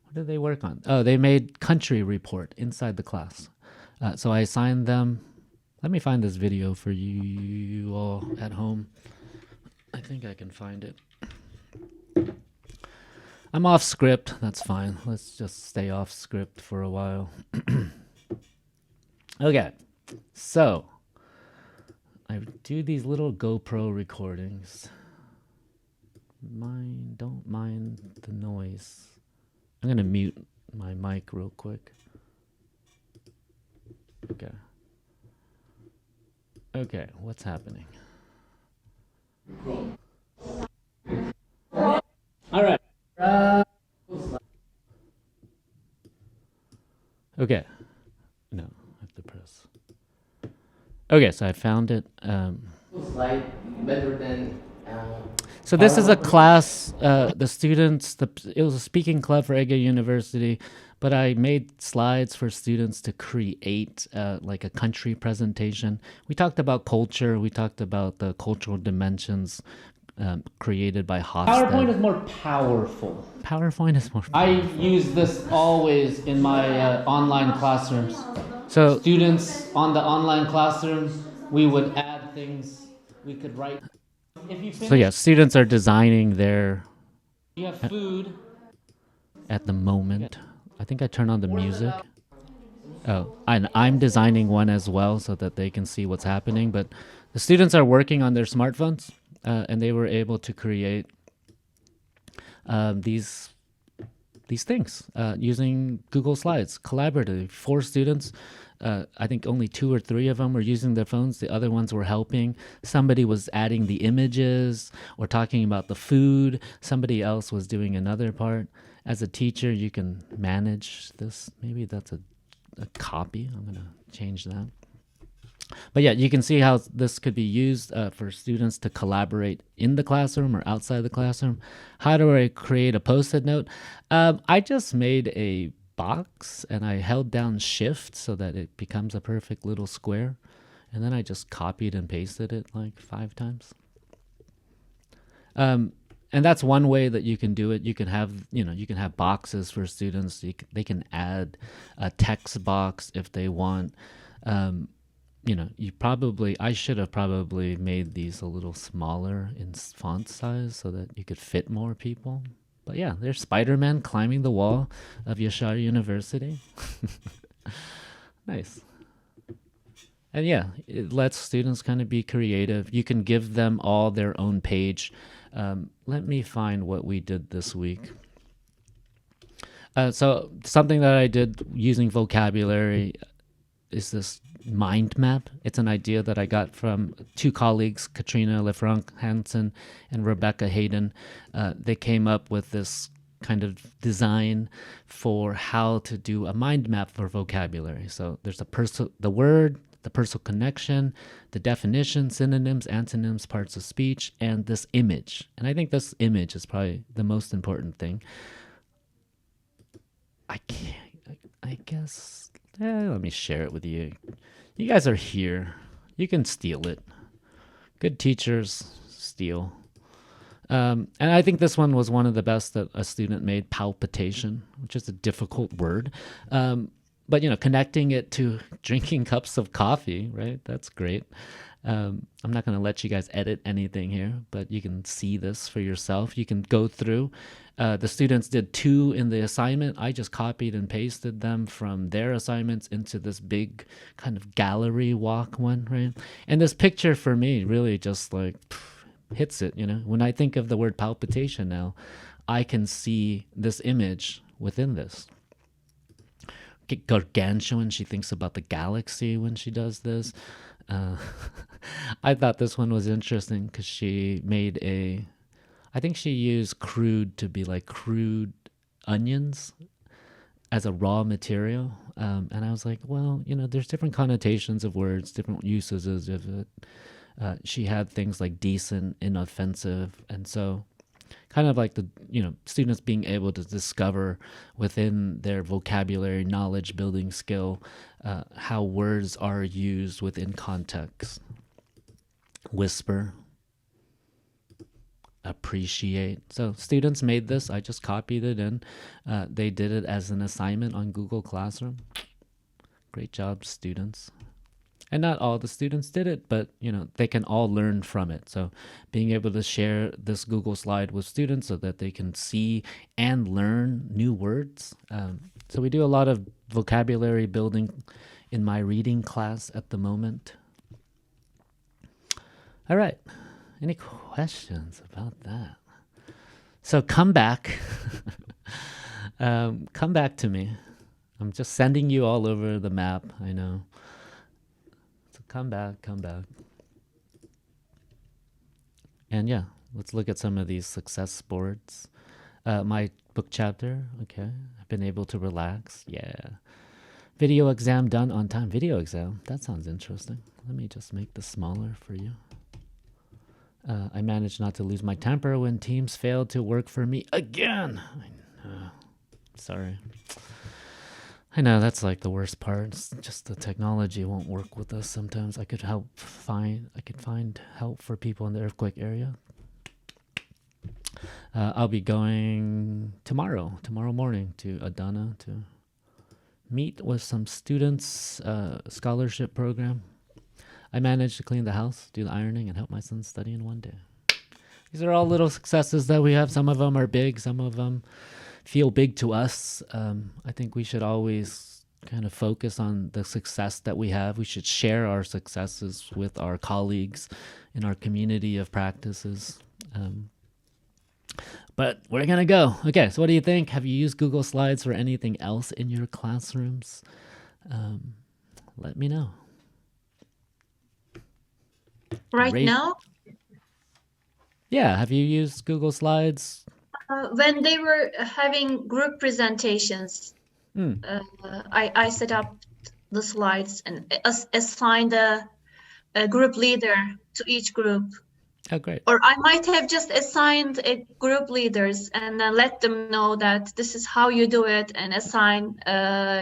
what did they work on? Oh, they made country report inside the class. So I assigned them. Let me find this video for you all at home. I think I can find it. I'm off script. That's fine. Let's just stay off script for a while. Okay. So I do these little GoPro recordings. Don't mind the noise. I'm going to mute my mic real quick. Okay. Okay, what's happening? All right. Okay. No, I have to press. Okay, so I found it. Slide better than. So this is a class. The students. It was a speaking club for Ege University, but I made slides for students to create like a country presentation. We talked about culture. We talked about the cultural dimensions created by Hofstede. PowerPoint is more powerful. PowerPoint is more. I use this always in my online classrooms. So Students on the online classroom, we would add things. We could write. If you finish, so yeah, students are designing their you have food. at the moment. I think I turn on the music. Oh, and I'm designing one as well so that they can see what's happening. But the students are working on their smartphones, and they were able to create these things using Google Slides collaboratively. 4 students. I think only 2 or 3 of them were using their phones. The other ones were helping. Somebody was adding the images or talking about the food. Somebody else was doing another part. As a teacher, you can manage this. Maybe that's a copy. I'm going to change that. But yeah, you can see how this could be used for students to collaborate in the classroom or outside the classroom. How do I create a Post-it note? I just made a box and I held down Shift so that it becomes a perfect little square. And then I just copied and pasted it like 5 times. And that's one way that you can do it. You can have boxes for students. They can add a text box if they want. I should have probably made these a little smaller in font size so that you could fit more people. But yeah, there's Spider-Man climbing the wall of Yaşar University. Nice. And yeah, it lets students kind of be creative. You can give them all their own page. Let me find what we did this week. So something that I did using vocabulary is this mind map. It's an idea that I got from 2 colleagues, Katrina Lefranc-Hansen and Rebecca Hayden. They came up with this kind of design for how to do a mind map for vocabulary. So there's the word, the personal connection, the definition, synonyms, antonyms, parts of speech, and this image. And I think this image is probably the most important thing. I guess, let me share it with you. You guys are here. You can steal it. Good teachers steal. And I think this one was one of the best that a student made, palpitation, which is a difficult word. But, connecting it to drinking cups of coffee, right? That's great. I'm not going to let you guys edit anything here, but you can see this for yourself. You can go through. The students did 2 in the assignment. I just copied and pasted them from their assignments into this big kind of gallery walk one, right? And this picture for me really just like hits it, When I think of the word palpitation now, I can see this image within this. Gargantuan, she thinks about the galaxy when she does this. I thought this one was interesting because she made I think she used crude to be like crude onions as a raw material. And I was like, well, there's different connotations of words, different uses of it. She had things like decent, inoffensive, and so kind of like the students being able to discover within their vocabulary, knowledge building skill, how words are used within context. Whisper, appreciate. So students made this. I just copied it in. They did it as an assignment on Google Classroom. Great job, students. And not all the students did it, but they can all learn from it. So being able to share this Google slide with students so that they can see and learn new words. So we do a lot of vocabulary building in my reading class at the moment. All right. Any questions about that? So come back. Come back to me. I'm just sending you all over the map, I know. Come back. And yeah, let's look at some of these success boards. My book chapter, okay. I've been able to relax, yeah. Video exam done on time. Video exam, that sounds interesting. Let me just make this smaller for you. I managed not to lose my temper when teams failed to work for me again. Sorry. I know that's like the worst part. It's just the technology won't work with us sometimes. I could find help for people in the earthquake area. I'll be going tomorrow morning to Adana to meet with some students, scholarship program. I managed to clean the house, do the ironing, and help my son study in one day. These are all little successes that we have. Some of them are big, some of them feel big to us. I think we should always kind of focus on the success that we have. We should share our successes with our colleagues in our community of practices. But we're going to go. Okay, so what do you think? Have you used Google Slides for anything else in your classrooms? Let me know. Right now? Yeah, have you used Google Slides? When they were having group presentations, I set up the slides and assigned a group leader to each group. Oh, great. Or I might have just assigned a group leaders and then let them know that this is how you do it, and assign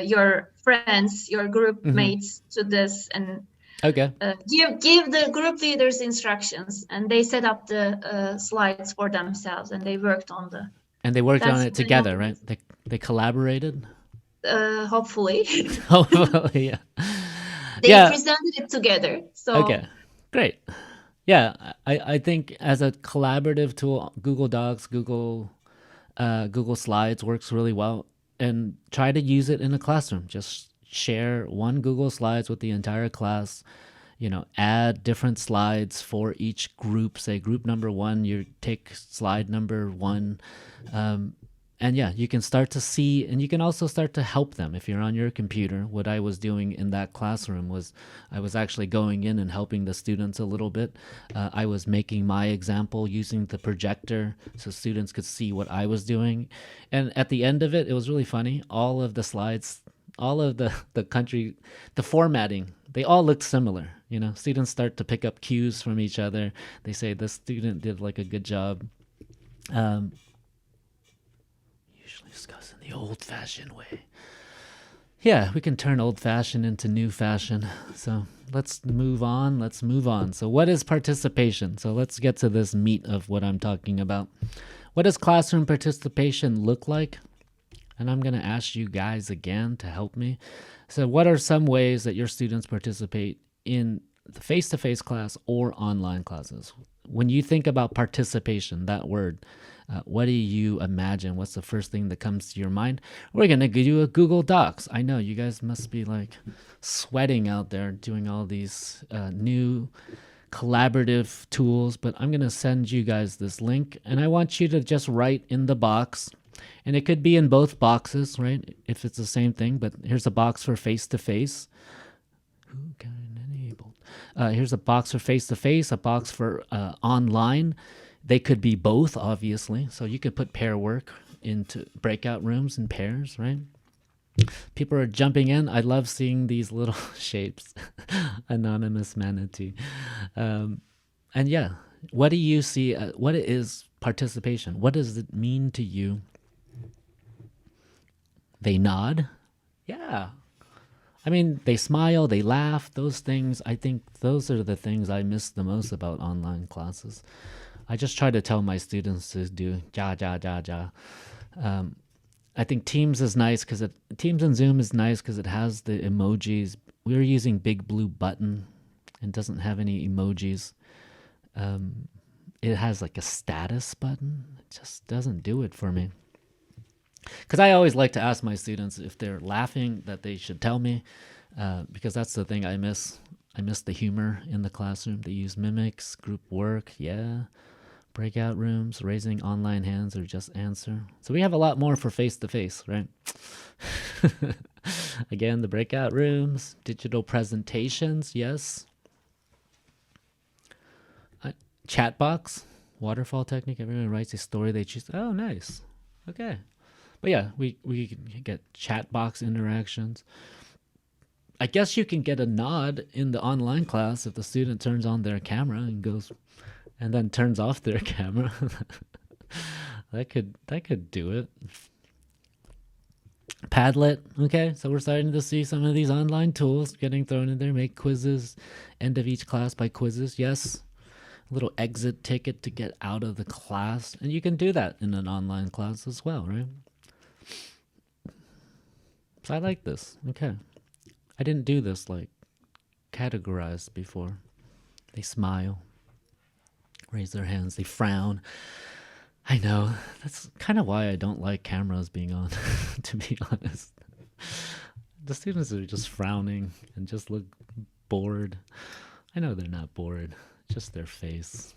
your friends, your group mates to this, and okay. Give the group leaders instructions, and they set up the slides for themselves, and they worked on And they worked on it together, right? They collaborated? Hopefully. Hopefully, yeah. They presented it together. So okay, great. Yeah, I think as a collaborative tool, Google Docs, Google Slides works really well. And try to use it in a classroom. Just share one Google Slides with the entire class. Add different slides for each group. Say group number 1, you take slide number 1. And yeah, you can start to see, and you can also start to help them. If you're on your computer, what I was doing in that classroom was I was actually going in and helping the students a little bit. I was making my example using the projector so students could see what I was doing. And at the end of it, it was really funny. All of the slides all of the country, the formatting, they all look similar. Students start to pick up cues from each other. They say the student did like a good job. Usually discuss in the old-fashioned way. Yeah, we can turn old-fashioned into new fashion. So let's move on. So what is participation? So let's get to this meat of what I'm talking about. What does classroom participation look like? And I'm going to ask you guys again to help me. So what are some ways that your students participate in the face-to-face class or online classes? When you think about participation, that word, what do you imagine? What's the first thing that comes to your mind? We're going to give you a Google Docs. I know you guys must be like sweating out there doing all these new collaborative tools, but I'm going to send you guys this link, and I want you to just write in the box, and it could be in both boxes, right? If it's the same thing, but here's a box for face-to-face. Who can enable? Here's a box for face-to-face, a box for online. They could be both, obviously. So you could put pair work into breakout rooms in pairs, right? People are jumping in. I love seeing these little shapes. Anonymous manatee. And yeah, what do you see? What is participation? What does it mean to you? They nod. Yeah. I mean, they smile, they laugh, those things. I think those are the things I miss the most about online classes. I just try to tell my students to do ja, ja, ja, ja. I think Teams is nice because Teams and Zoom is nice because it has the emojis. We're using Big Blue Button and doesn't have any emojis. It has like a status button. It just doesn't do it for me. Because I always like to ask my students if they're laughing, that they should tell me, because that's the thing I miss. I miss the humor in the classroom. They use mimics, group work, yeah, breakout rooms, raising online hands, or just answer. So we have a lot more for face-to-face, right? Again, the breakout rooms, digital presentations, yes. Chat box, waterfall technique. Everyone writes a story they choose. Oh, nice. Okay. But yeah, we can get chat box interactions. I guess you can get a nod in the online class if the student turns on their camera and goes, and then turns off their camera. that could do it. Padlet, okay, so we're starting to see some of these online tools getting thrown in there. Make quizzes, end of each class by quizzes, yes. A little exit ticket to get out of the class, and you can do that in an online class as well, right? So I like this. Okay. I didn't do this like categorized before. They smile, raise their hands, they frown. I know. That's kind of why I don't like cameras being on, to be honest. The students are just frowning and just look bored. I know they're not bored, just their face.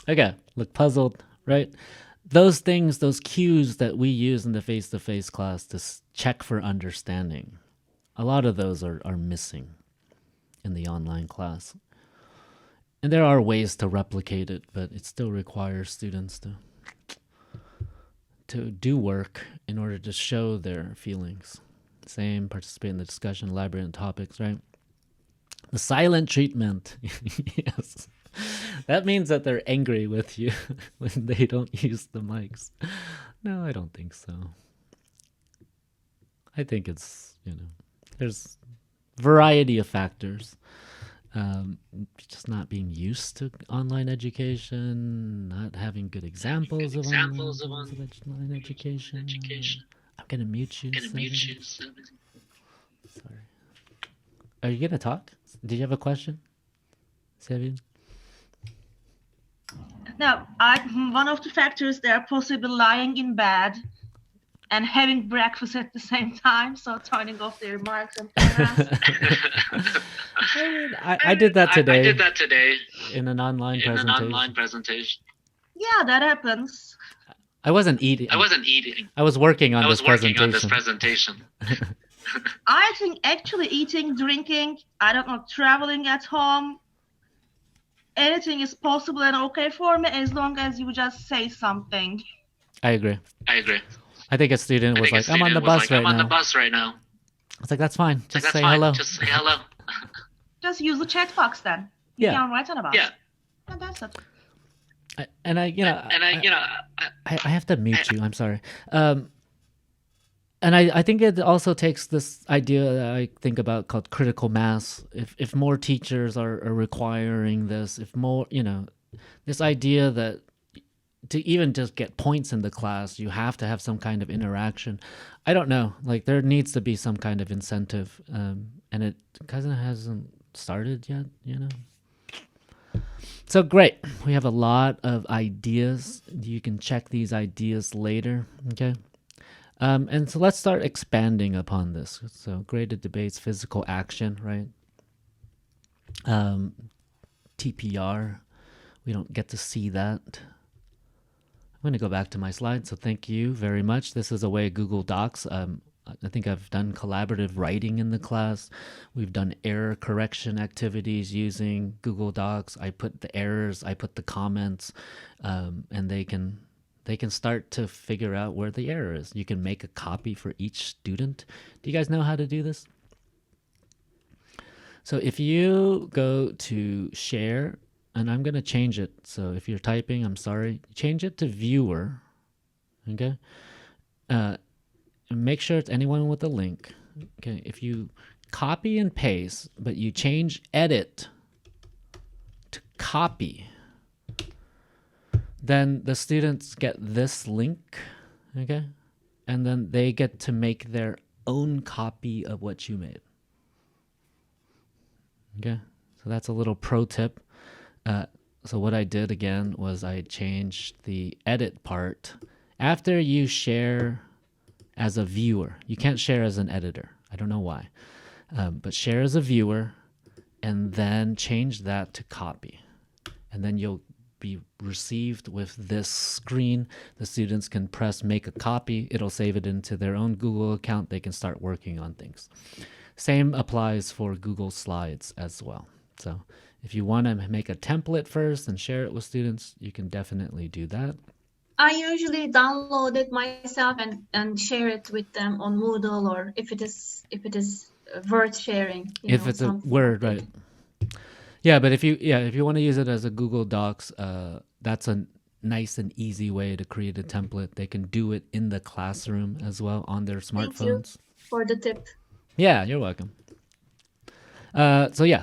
Okay, look puzzled, right? Those things, those cues that we use in the face-to-face class to check for understanding, a lot of those are missing in the online class. And there are ways to replicate it, but it still requires students to do work in order to show their feelings. Same, participate in the discussion, elaborate on topics, right? The silent treatment, yes. That means that they're angry with you when they don't use the mics. No, I don't think so. I think it's, there's variety of factors. Just not being used to online education, not having good examples of online education. I'm going to mute you. Sorry. Are you going to talk? Did you have a question, Sevin? No, one of the factors, they are possibly lying in bed and having breakfast at the same time, so turning off their mics and cameras. I did that today. I did that today in an online presentation. Yeah, that happens. I wasn't eating. I was working on this presentation. I think actually eating, drinking, I don't know, traveling at home, anything is possible and okay for me as long as you just say something. I agree. I think a student was like, I'm on the bus right now. It's like, that's fine. Just say hello. Just say hello. Just use the chat box then. You can write on about it. And that's it. I have to mute you. I'm sorry. And I think it also takes this idea that I think about called critical mass. If more teachers are requiring this, if more, this idea that to even just get points in the class, you have to have some kind of interaction. I don't know. Like, there needs to be some kind of incentive, and it kind of hasn't started yet. So great. We have a lot of ideas. You can check these ideas later. Okay. And so let's start expanding upon this. So graded debates, physical action, right? TPR. We don't get to see that. I'm going to go back to my slide. So thank you very much. This is a way Google Docs. I think I've done collaborative writing in the class. We've done error correction activities using Google Docs. I put the errors, I put the comments, and they can start to figure out where the error is. You can make a copy for each student. Do you guys know how to do this? So if you go to share, and I'm going to change it. So if you're typing, I'm sorry, change it to viewer. Okay. And make sure it's anyone with a link. Okay. If you copy and paste, but you change edit to copy, then the students get this link. Okay. And then they get to make their own copy of what you made. Okay. So that's a little pro tip. So what I did again was I changed the edit part. After you share as a viewer, you can't share as an editor. I don't know why, but share as a viewer and then change that to copy. And then you'll be received with this screen. The students can press make a copy. It'll save it into their own Google account. They can start working on things. Same applies for Google Slides as well. So if you want to make a template first and share it with students, you can definitely do that. I usually download it myself and share it with them on Moodle, or if it is Word sharing. If it's a Word, right? Yeah, but if you want to use it as a Google Docs, that's a nice and easy way to create a template. They can do it in the classroom as well on their smartphones. Thank you for the tip. Yeah, you're welcome. So yeah.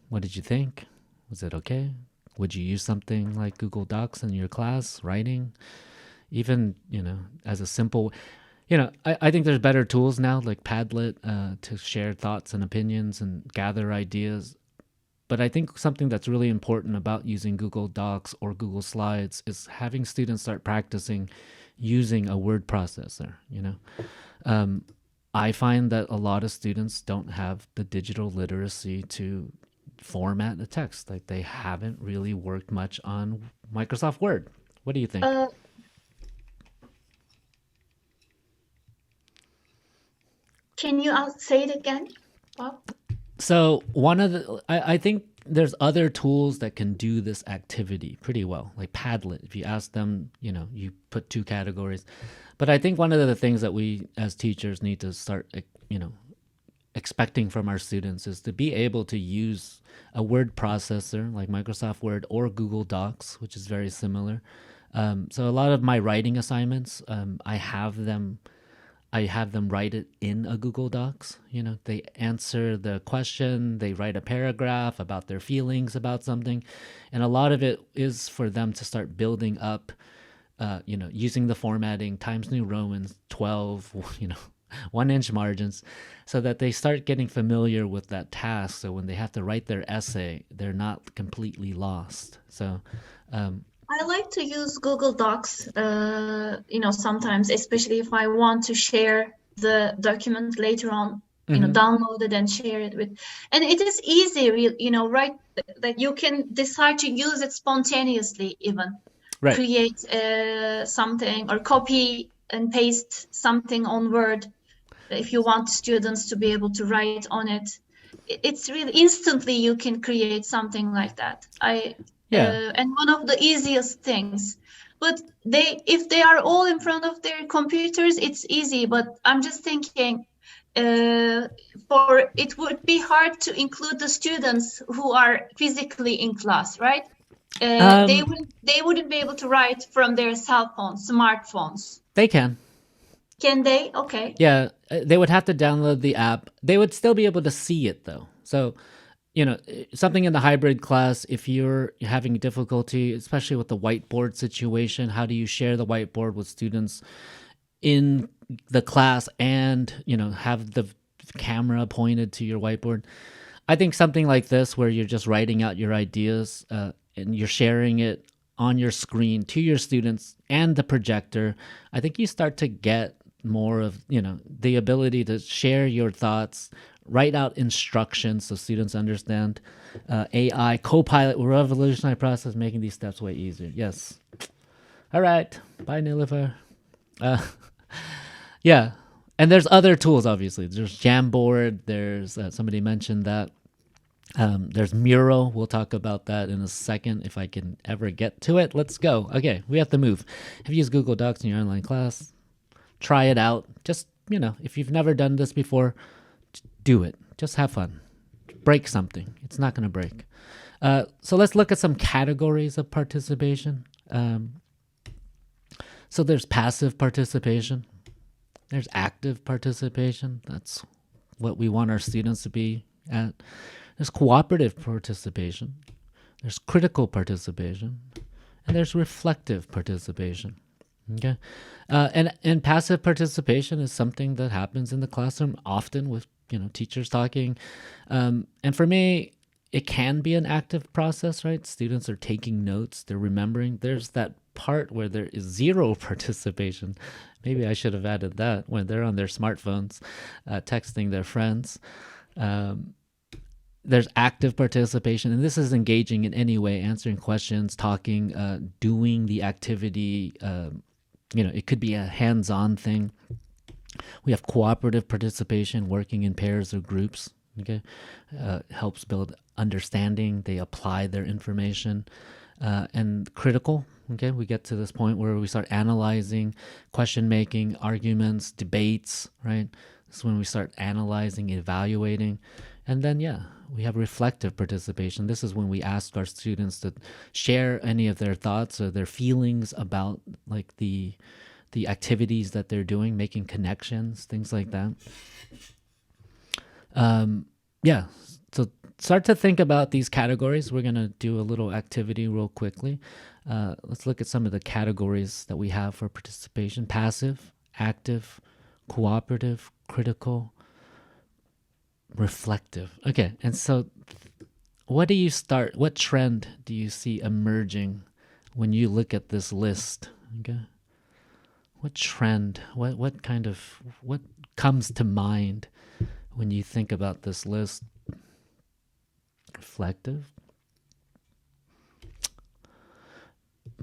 What did you think? Was it okay? Would you use something like Google Docs in your class, writing? Even, as a simple, I think there's better tools now like Padlet to share thoughts and opinions and gather ideas. But I think something that's really important about using Google Docs or Google Slides is having students start practicing using a word processor, I find that a lot of students don't have the digital literacy to format the text. Like, they haven't really worked much on Microsoft Word. What do you think? Can you say it again, Bob? So I think there's other tools that can do this activity pretty well, like Padlet. If you ask them, you put 2 categories. But I think one of the things that we as teachers need to start, expecting from our students is to be able to use a word processor like Microsoft Word or Google Docs, which is very similar. So a lot of my writing assignments, I have them write it in a Google Docs. They answer the question, they write a paragraph about their feelings about something. And a lot of it is for them to start building up, using the formatting, Times New Roman 12, 1-inch margins, so that they start getting familiar with that task. So when they have to write their essay, they're not completely lost. So I like to use Google Docs, sometimes, especially if I want to share the document later on, download it and share it with, and it is easy, right? That you can decide to use it spontaneously, even right. Create something or copy and paste something on Word. If you want students to be able to write on it, it's really instantly you can create something like that. And one of the easiest things. But if they are all in front of their computers, it's easy. But I'm just thinking, for it would be hard to include the students who are physically in class, right? They wouldn't be able to write from their cell phones, smartphones. They can. Can they? Okay. Yeah, they would have to download the app. They would still be able to see it though. So, something in the hybrid class, if you're having difficulty, especially with the whiteboard situation, how do you share the whiteboard with students in the class and, have the camera pointed to your whiteboard? I think something like this, where you're just writing out your ideas and you're sharing it on your screen to your students and the projector, I think you start to get more of, the ability to share your thoughts, write out instructions so students understand. AI, Copilot will revolutionize process, making these steps way easier. Yes. All right. Bye, Nilüfer. Yeah. And there's other tools, obviously. There's Jamboard. There's, somebody mentioned that. There's Mural. We'll talk about that in a second if I can ever get to it. Let's go. Okay, we have to move. Have you used Google Docs in your online class? Try it out. Just, if you've never done this before, do it. Just have fun. Break something. It's not going to break. So let's look at some categories of participation. So there's passive participation. There's active participation. That's what we want our students to be at. There's cooperative participation. There's critical participation. And there's reflective participation. Okay, and passive participation is something that happens in the classroom often with teachers talking, and for me, it can be an active process, right? Students are taking notes, they're remembering. There's that part where there is zero participation. Maybe I should have added that, when they're on their smartphones, texting their friends. There's active participation, and this is engaging in any way, answering questions, talking, doing the activity. It could be a hands-on thing. We have cooperative participation, working in pairs or groups. Okay, helps build understanding. They apply their information. And critical. Okay, we get to this point where we start analyzing, question making, arguments, debates. Right, this is when we start analyzing, evaluating, and then we have reflective participation. This is when we ask our students to share any of their thoughts or their feelings about like the activities that they're doing, making connections, things like that. So start to think about these categories. We're going to do a little activity real quickly. Let's look at some of the categories that we have for participation: passive, active, cooperative, critical, reflective. Okay, and so what trend do you see emerging when you look at this list? Okay, what trend, what comes to mind when you think about this list? Reflective.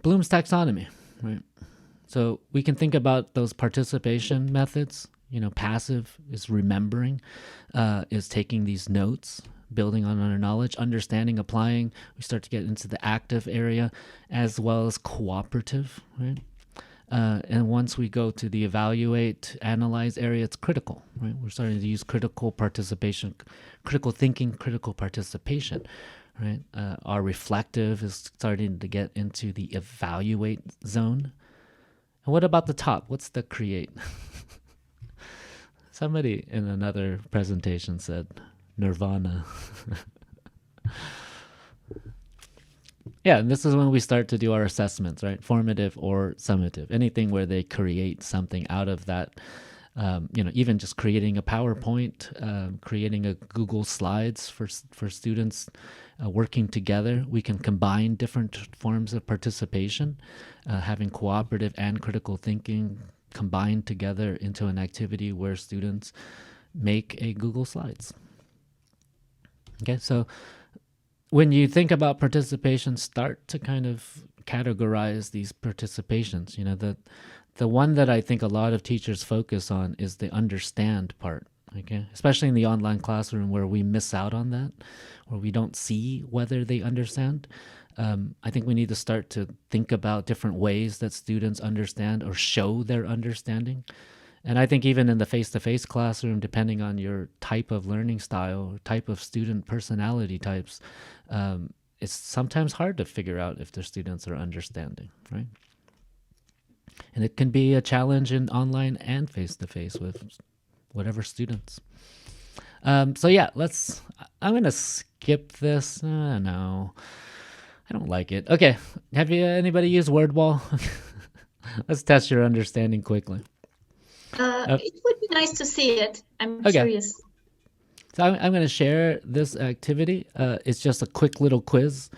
Bloom's taxonomy, right? So we can think about those participation methods. Passive is remembering, is taking these notes, building on our knowledge, understanding, applying. We start to get into the active area, as well as cooperative, right? And once we go to the evaluate, analyze area, it's critical, right? We're starting to use critical participation, critical thinking, critical participation, right? Our reflective is starting to get into the evaluate zone. And what about the top? What's the create? Somebody in another presentation said nirvana. Yeah, and this is when we start to do our assessments, right? Formative or summative, anything where they create something out of that. Even just creating a PowerPoint, creating a Google Slides for students working together. We can combine different forms of participation, having cooperative and critical thinking combined together into an activity where students make a Google Slides. Okay, so when you think about participation, start to kind of categorize these participations. The one that I think a lot of teachers focus on is the understand part, okay? Especially in the online classroom where we miss out on that, where we don't see whether they understand. I think we need to start to think about different ways that students understand or show their understanding. And I think even in the face-to-face classroom, depending on your type of learning style, type of student personality types, it's sometimes hard to figure out if the students are understanding, right? And it can be a challenge in online and face-to-face with whatever students. So yeah, I'm going to skip this. No, I don't like it. Okay. Have anybody used WordWall? Let's test your understanding quickly. It would be nice to see it. I'm Okay. curious. So I'm going to share this activity. It's just a quick little quiz.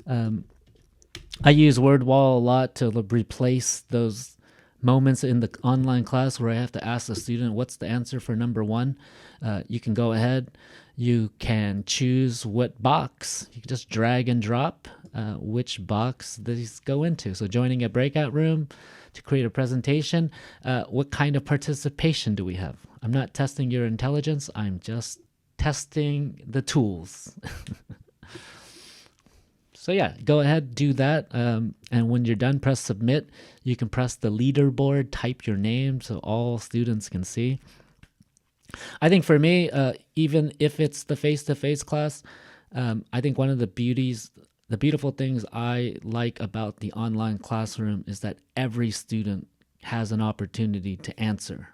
I use WordWall a lot to replace those moments in the online class where I have to ask the student, what's the answer for number 1? You can go ahead. You can choose what box. You can just drag and drop which box these go into. So joining a breakout room to create a presentation, what kind of participation do we have? I'm not testing your intelligence. I'm just testing the tools. So yeah, go ahead, do that. And when you're done, press submit. You can press the leaderboard, type your name so all students can see. I think for me, even if it's the face-to-face class, I think one of the beautiful things I like about the online classroom is that every student has an opportunity to answer,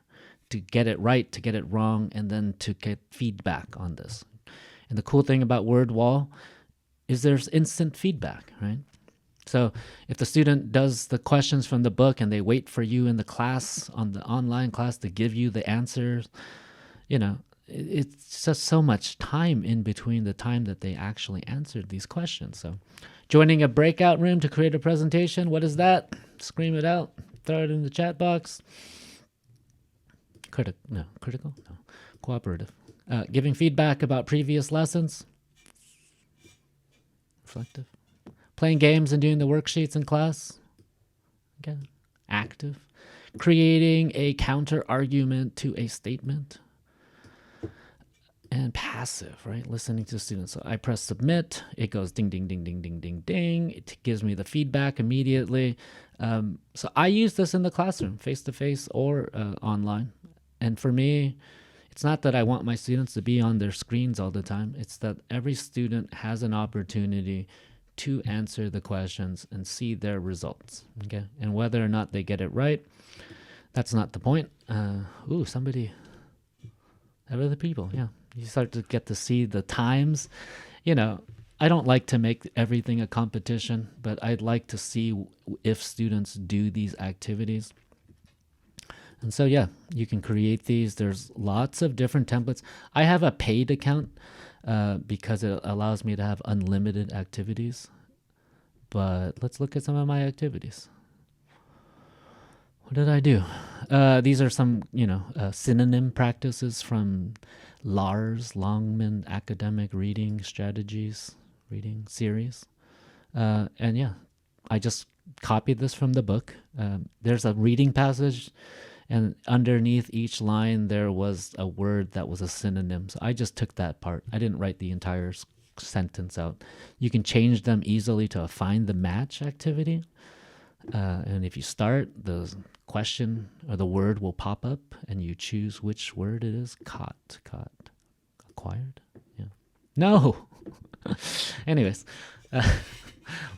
to get it right, to get it wrong, and then to get feedback on this. And the cool thing about WordWall is there's instant feedback, right? So if the student does the questions from the book and they wait for you in the class, on the online class, to give you the answers, it's just so much time in between the time that they actually answered these questions. So joining a breakout room to create a presentation, what is that? Scream it out, throw it in the chat box. Critical? No. Cooperative. Giving feedback about previous lessons. Reflective. Playing games and doing the worksheets in class. Again, active. Creating a counter argument to a statement. And passive, right? Listening to students. So I press submit. It goes ding, ding, ding, ding, ding, ding, ding. It gives me the feedback immediately. So I use this in the classroom, face-to-face or online. And for me, it's not that I want my students to be on their screens all the time. It's that every student has an opportunity to answer the questions and see their results. Okay, and whether or not they get it right, that's not the point. Somebody, other people, yeah. You start to get to see the times. I don't like to make everything a competition, but I'd like to see if students do these activities. And so, yeah, you can create these. There's lots of different templates. I have a paid account because it allows me to have unlimited activities. But let's look at some of my activities. What did I do? These are some, synonym practices from Lars Longman Academic Reading Strategies, reading series. And yeah, I just copied this from the book. There's a reading passage, and underneath each line there was a word that was a synonym. So I just took that part. I didn't write the entire sentence out. You can change them easily to a find the match activity. And if you start, the question or the word will pop up and you choose which word it is. Caught, acquired. Yeah. No. Anyways,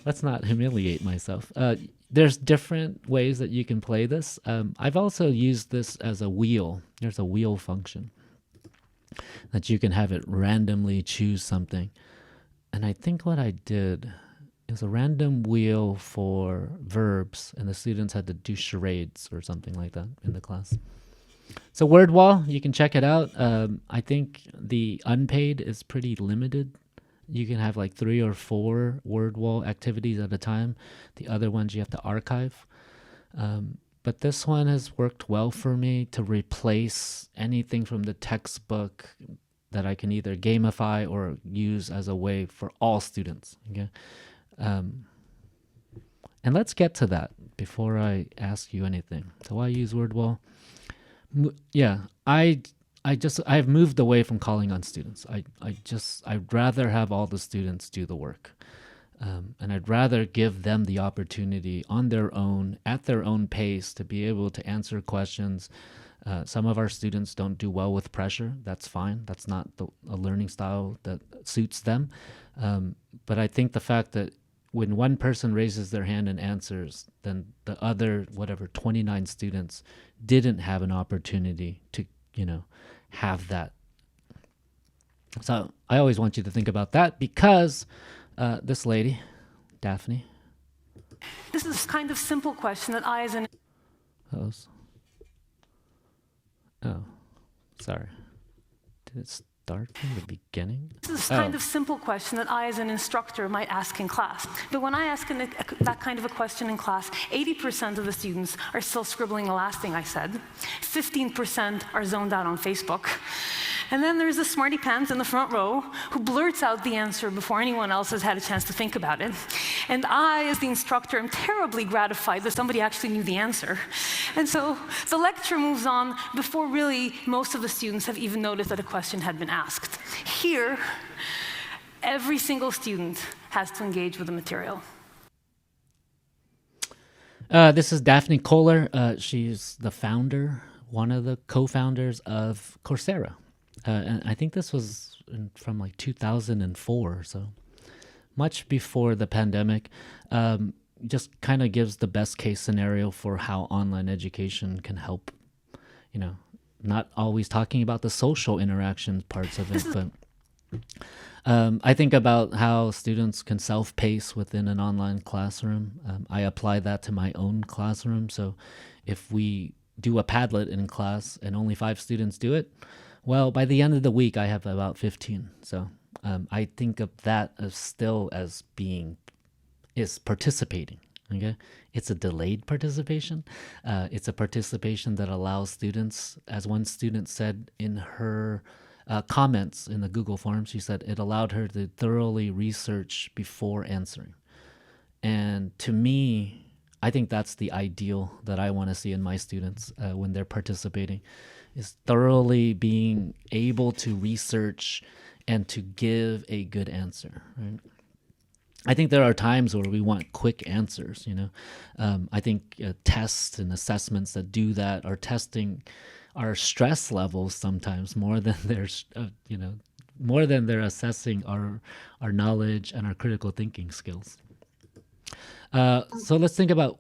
let's not humiliate myself. There's different ways that you can play this. I've also used this as a wheel. There's a wheel function that you can have it randomly choose something. And I think what I did is a random wheel for verbs, and the students had to do charades or something like that in the class. So WordWall, you can check it out. I think the unpaid is pretty limited. You can have like 3 or 4 WordWall activities at a time. The other ones you have to archive. But this one has worked well for me to replace anything from the textbook that I can either gamify or use as a way for all students. Okay. And let's get to that before I ask you anything. So why use WordWall? Yeah, I've moved away from calling on students. I'd rather have all the students do the work. And I'd rather give them the opportunity on their own, at their own pace, to be able to answer questions Some of our students don't do well with pressure. That's fine. That's not a learning style that suits them. But I think the fact that when one person raises their hand and answers, then the other, 29 students didn't have an opportunity to, have that. So I always want you to think about that because this lady, Daphne. This is kind of simple question that I, as an Oh, sorry. Did it start from the beginning? This is kind of simple question that I, as an instructor, might ask in class. But when I ask that kind of a question in class, 80% of the students are still scribbling the last thing I said. 15% are zoned out on Facebook. And then there's the smarty pants in the front row who blurts out the answer before anyone else has had a chance to think about it. And I, as the instructor, am terribly gratified that somebody actually knew the answer. And so the lecture moves on before really most of the students have even noticed that a question had been asked. Here, every single student has to engage with the material. This is Daphne Kohler. She's the founder, one of the co-founders of Coursera. And I think this was from like 2004, so much before the pandemic. Just kind of gives the best case scenario for how online education can help, not always talking about the social interaction parts of it, but I think about how students can self-pace within an online classroom. I apply that to my own classroom. So if we do a Padlet in class and only 5 students do it, well, by the end of the week, I have about 15. So I think of that as still as is participating. Okay, it's a delayed participation. It's a participation that allows students, as one student said in her comments in the Google Forms, she said it allowed her to thoroughly research before answering. And to me, I think that's the ideal that I want to see in my students when they're participating, is thoroughly being able to research and to give a good answer, right? I think there are times where we want quick answers, I think tests and assessments that do that are testing our stress levels sometimes more than more than they're assessing our knowledge and our critical thinking skills. So let's think about,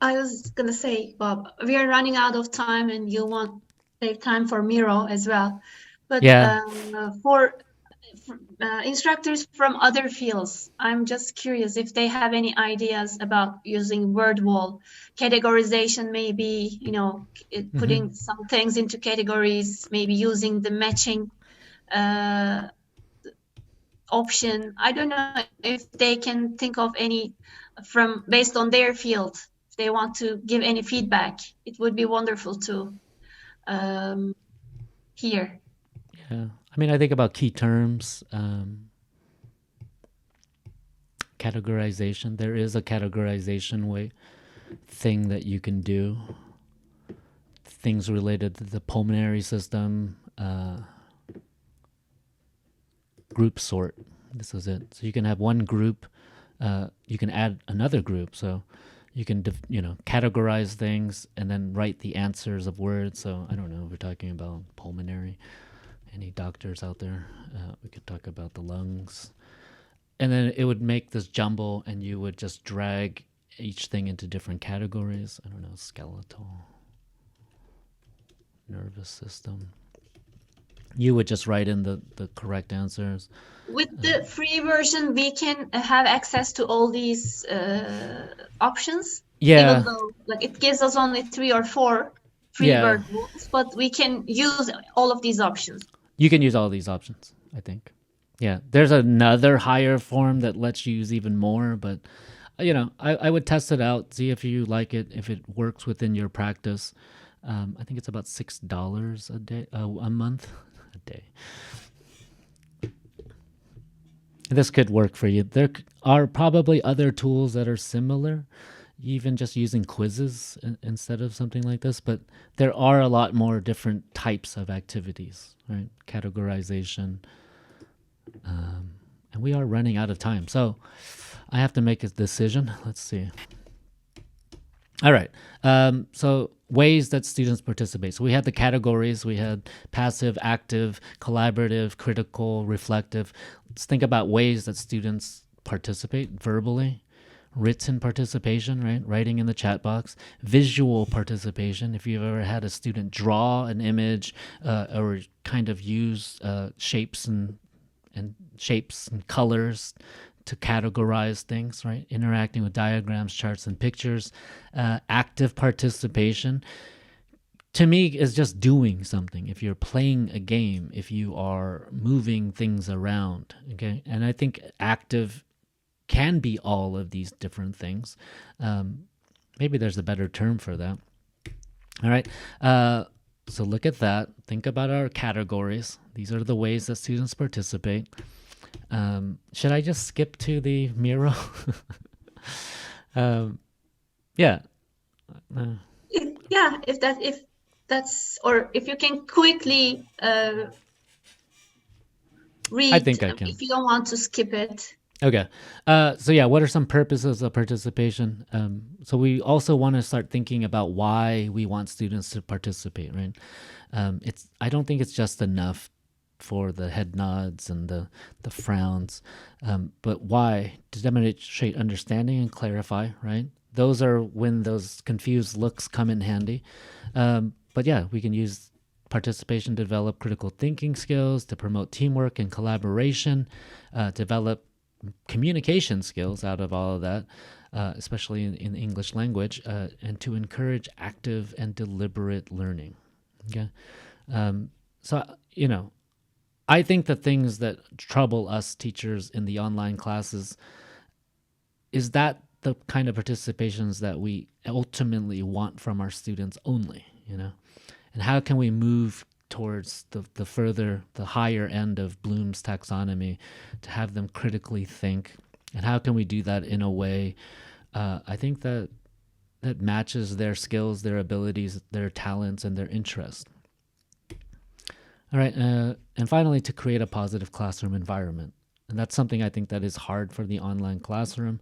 I was going to say, Bob, we are running out of time and you want to save time for Miro as well. But for instructors from other fields, I'm just curious if they have any ideas about using word wall, categorization, maybe, putting some things into categories, maybe using the matching option. I don't know if they can think of any based on their field. If they want to give any feedback, it would be wonderful to hear. Yeah, I mean, I think about key terms, categorization. There is a categorization thing that you can do. Things related to the pulmonary system, group sort. This is it. So you can have one group, you can add another group. So you can, categorize things and then write the answers of words. So I don't know if we're talking about pulmonary. Any doctors out there? We could talk about the lungs. And then it would make this jumble and you would just drag each thing into different categories. I don't know, skeletal, nervous system. You would just write in the correct answers. With the free version, we can have access to all these options. Yeah. Even though it gives us only 3 or 4 free versions, but we can use all of these options. You can use all these options, I think. Yeah, there's another higher form that lets you use even more, but I would test it out, see if you like it, if it works within your practice. I think it's about $6 a day, a month, a day. This could work for you. There are probably other tools that are similar, even just using quizzes instead of something like this, but there are a lot more different types of activities, right? Categorization. And we are running out of time. So I have to make a decision. Let's see. All right. So ways that students participate. So we had the categories. We had passive, active, collaborative, critical, reflective. Let's think about ways that students participate verbally. Written participation, right? Writing in the chat box. Visual participation. If you've ever had a student draw an image or kind of use shapes and colors to categorize things, right? Interacting with diagrams, charts, and pictures. Active participation, to me, is just doing something. If you're playing a game, if you are moving things around, okay? And I think active can be all of these different things. Maybe there's a better term for that. All right. So look at that. Think about our categories. These are the ways that students participate. Should I just skip to the Miro? Yeah. Yeah, if that's, or if you can quickly read, I think I can. if you don't want to skip it. Okay. So yeah, what are some purposes of participation? So we also want to start thinking about why we want students to participate, right? I don't think it's just enough for the head nods and the frowns, but why? To demonstrate understanding and clarify, right? Those are when those confused looks come in handy. But yeah, we can use participation to develop critical thinking skills, to promote teamwork and collaboration, develop communication skills out of all of that, especially in the English language, and to encourage active and deliberate learning. Okay. So, I think the things that trouble us teachers in the online classes is that the kind of participations that we ultimately want from our students only, and how can we move towards the higher end of Bloom's taxonomy to have them critically think, and how can we do that in a way, I think that matches their skills, their abilities, their talents, and their interests. All right, and finally, to create a positive classroom environment. And that's something I think that is hard for the online classroom.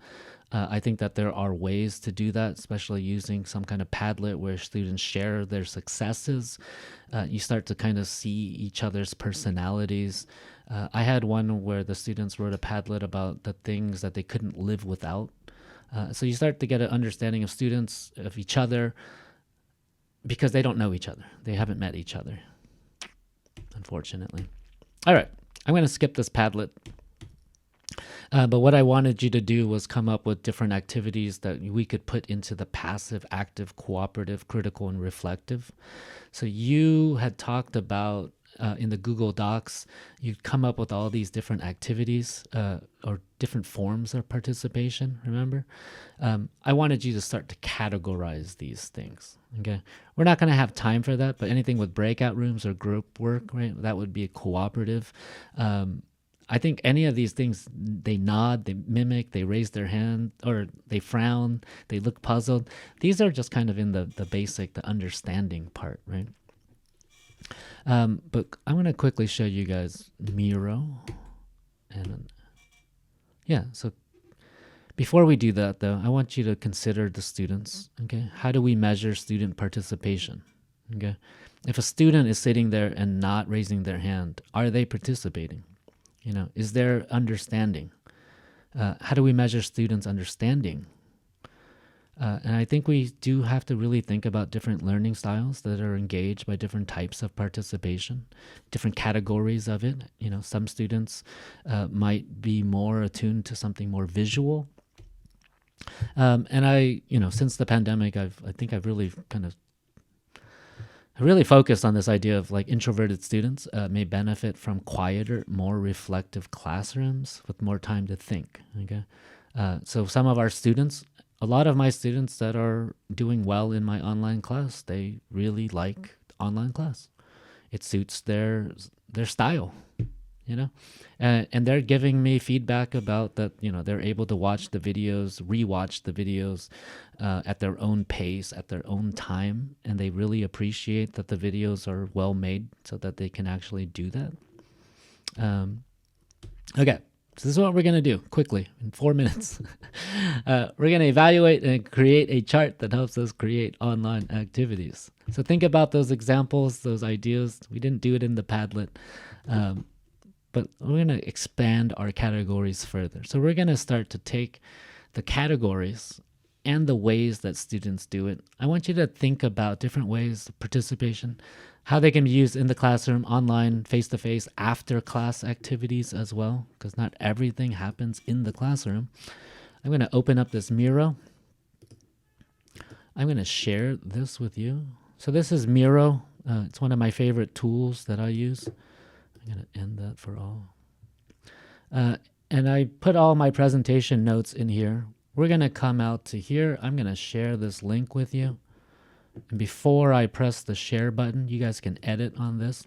I think that there are ways to do that, especially using some kind of Padlet where students share their successes. You start to kind of see each other's personalities. I had one where the students wrote a Padlet about the things that they couldn't live without. So you start to get an understanding of students, of each other, because they don't know each other. They haven't met each other, unfortunately. All right, I'm going to skip this Padlet. But what I wanted you to do was come up with different activities that we could put into the passive, active, cooperative, critical, and reflective. So you had talked about in the Google Docs, you'd come up with all these different activities or different forms of participation, remember? I wanted you to start to categorize these things, okay? We're not going to have time for that, but anything with breakout rooms or group work, right, that would be a cooperative. I think any of these things, they nod, they mimic, they raise their hand, or they frown, they look puzzled. These are just kind of in the basic, the understanding part, right? But I'm going to quickly show you guys Miro. And yeah, so before we do that, though, I want you to consider the students, okay? How do we measure student participation, okay? If a student is sitting there and not raising their hand, are they participating? Is there understanding? How do we measure students' understanding? And I think we do have to really think about different learning styles that are engaged by different types of participation, different categories of it. Some students might be more attuned to something more visual. And I, since the pandemic, I think I've really really focused on this idea of like introverted students may benefit from quieter, more reflective classrooms with more time to think. Okay, so some of our students, a lot of my students that are doing well in my online class, they really like online class. It suits their style, and they're giving me feedback about that. They're able to watch the videos, rewatch the videos at their own pace, at their own time, and they really appreciate that the videos are well made so that they can actually do that. Okay, So this is what we're going to do quickly in 4 minutes. We're going to evaluate and create a chart that helps us create online activities. So think about those examples, those ideas. We didn't do it in the Padlet, but we're going to expand our categories further. So we're going to start to take the categories and the ways that students do it. I want you to think about different ways of participation, how they can be used in the classroom, online, face-to-face, after class activities as well, because not everything happens in the classroom. I'm going to open up this Miro. I'm going to share this with you. So this is Miro. It's one of my favorite tools that I use. I'm going to end that for all. And I put all my presentation notes in here. We're going to come out to here. I'm going to share this link with you. And before I press the share button, you guys can edit on this.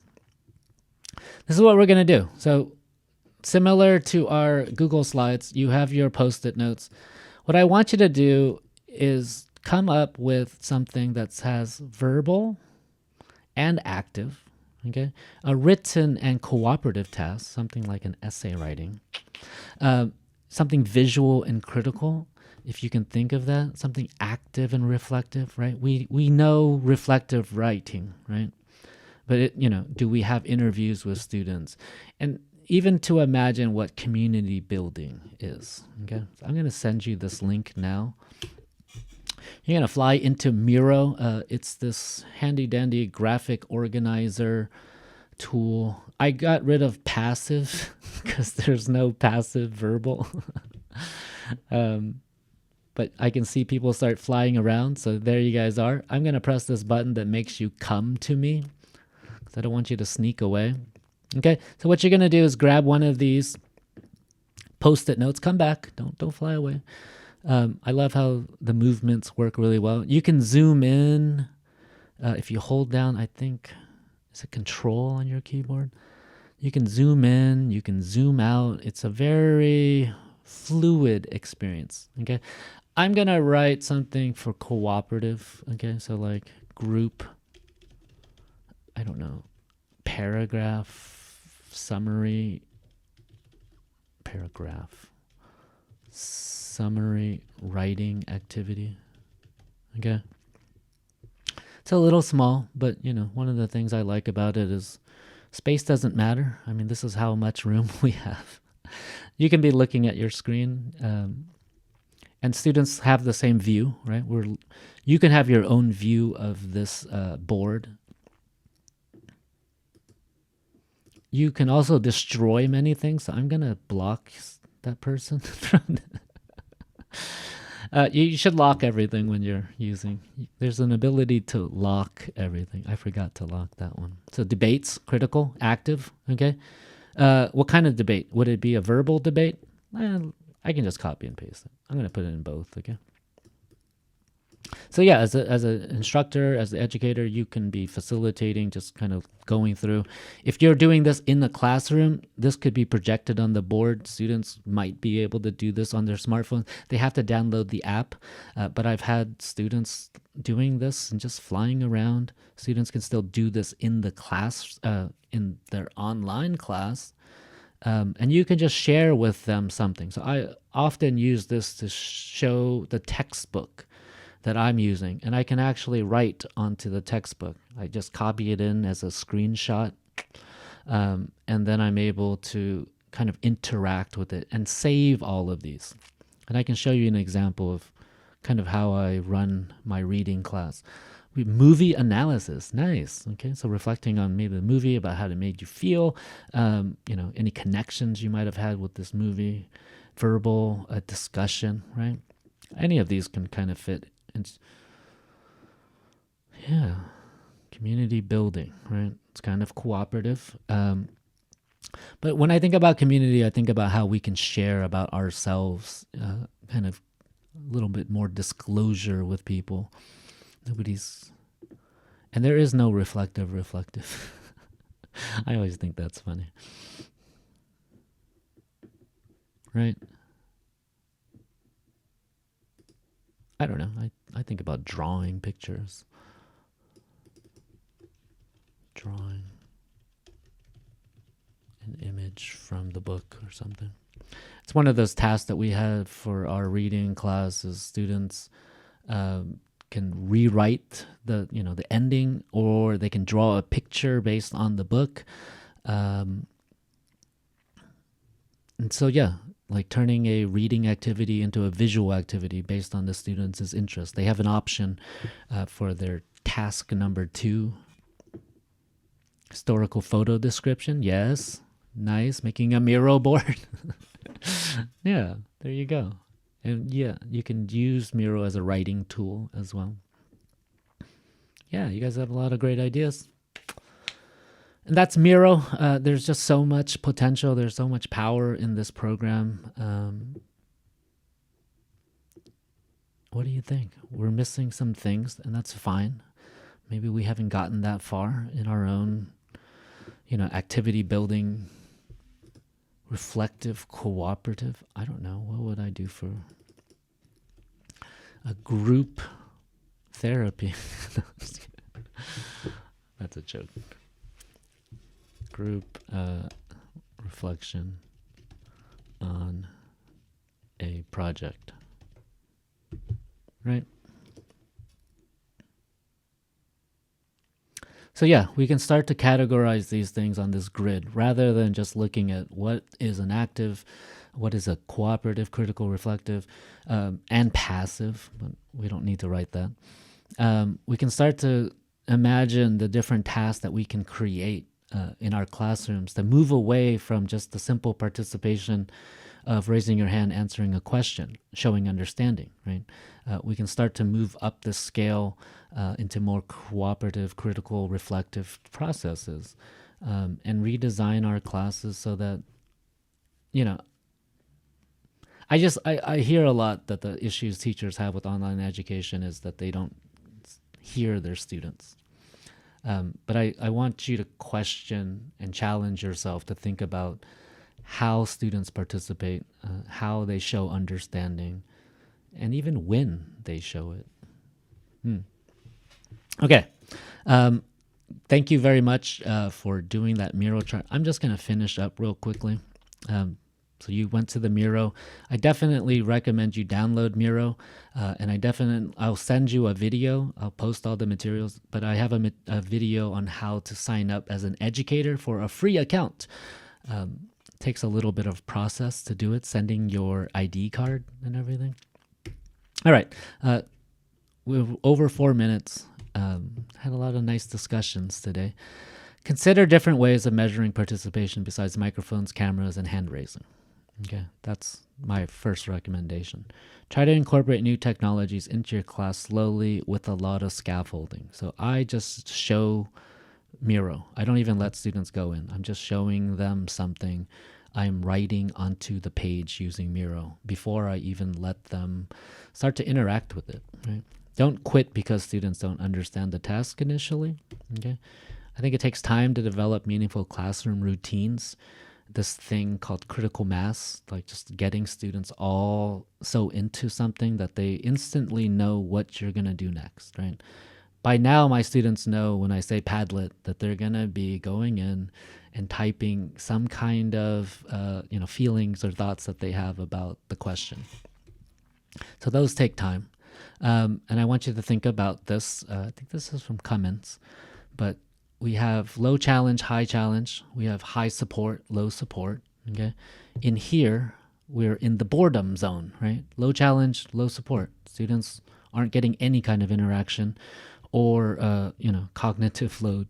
This is what we're going to do. So similar to our Google Slides, you have your Post-it notes. What I want you to do is come up with something that has verbal and active, okay? A written and cooperative task, something like an essay writing. Something visual and critical, if you can think of that, something active and reflective, right? We know reflective writing, right? But do we have interviews with students? And even to imagine what community building is, okay? So I'm going to send you this link now. You're going to fly into Miro. It's this handy dandy graphic organizer tool. I got rid of passive because there's no passive verbal. But I can see people start flying around. So there you guys are. I'm going to press this button that makes you come to me because I don't want you to sneak away. Okay, so what you're going to do is grab one of these Post-it notes. Come back. Don't fly away. I love how the movements work really well. You can zoom in if you hold down, I think, is it Control on your keyboard? You can zoom in, you can zoom out. It's a very fluid experience, okay? I'm going to write something for cooperative, okay? So like group, I don't know, paragraph, summary, summary writing activity, okay? It's a little small, but one of the things I like about it is space doesn't matter. I mean, this is how much room we have. You can be looking at your screen, and students have the same view, right? You can have your own view of this board. You can also destroy many things. So I'm going to block that person from you should lock everything when you're using. There's an ability to lock everything. I forgot to lock that one. So debates, critical, active, okay? What kind of debate? Would it be a verbal debate? I can just copy and paste it. I'm going to put it in both, okay? So yeah, as an instructor, as the educator, you can be facilitating, just kind of going through. If you're doing this in the classroom, this could be projected on the board. Students might be able to do this on their smartphones. They have to download the app, but I've had students doing this and just flying around. Students can still do this in the class, in their online class, and you can just share with them something. So I often use this to show the textbook that I'm using, and I can actually write onto the textbook. I just copy it in as a screenshot, and then I'm able to kind of interact with it and save all of these. And I can show you an example of kind of how I run my reading class. Movie analysis, nice. Okay, so reflecting on maybe the movie, about how it made you feel, any connections you might have had with this movie, verbal discussion, right? Any of these can kind of fit. Yeah, community building, right? It's kind of cooperative. But when I think about community, I think about how we can share about ourselves, kind of a little bit more disclosure with people. And there is no reflective. I always think that's funny. Right? I don't know. I think about drawing pictures. Drawing an image from the book or something. It's one of those tasks that we have for our reading classes. Students can rewrite the ending, or they can draw a picture based on the book. And so, like turning a reading activity into a visual activity based on the students' interest. They have an option for their task number 2. Historical photo description. Yes. Nice. Making a Miro board. Yeah, there you go. And you can use Miro as a writing tool as well. Yeah, you guys have a lot of great ideas. And that's Miro. There's just so much potential. There's so much power in this program. What do you think? We're missing some things, and that's fine. Maybe we haven't gotten that far in our own, activity building, reflective, cooperative. I don't know. What would I do for a group therapy? That's a joke. Group reflection on a project. Right? So we can start to categorize these things on this grid rather than just looking at what is an active, what is a cooperative, critical, reflective, and passive. But we don't need to write that. We can start to imagine the different tasks that we can create in our classrooms to move away from just the simple participation of raising your hand, answering a question, showing understanding, right? We can start to move up the scale into more cooperative, critical, reflective processes, and redesign our classes so that, I hear a lot that the issues teachers have with online education is that they don't hear their students. But I want you to question and challenge yourself to think about how students participate, how they show understanding, and even when they show it. Okay. Thank you very much for doing that Miro chart. I'm just going to finish up real quickly. So you went to the Miro. I definitely recommend you download Miro, and I'll send you a video. I'll post all the materials, but I have a video on how to sign up as an educator for a free account. Takes a little bit of process to do it, sending your ID card and everything. All right. We're over 4 minutes. Had a lot of nice discussions today. Consider different ways of measuring participation besides microphones, cameras, and hand raising. Okay, that's my first recommendation. Try to incorporate new technologies into your class slowly with a lot of scaffolding. So I just show Miro. I don't even let students go in. I'm just showing them something. I'm writing onto the page using Miro before I even let them start to interact with it. Right? Don't quit because students don't understand the task initially. Okay, I think it takes time to develop meaningful classroom routines. This thing called critical mass, like just getting students all so into something that they instantly know what you're going to do next, right? By now, my students know when I say Padlet that they're going to be going in and typing some kind of feelings or thoughts that they have about the question. So those take time. And I want you to think about this. I think this is from Cummins, but we have low challenge, high challenge. We have high support, low support. Okay. In here, we're in the boredom zone, right? Low challenge, low support. Students aren't getting any kind of interaction or, cognitive load.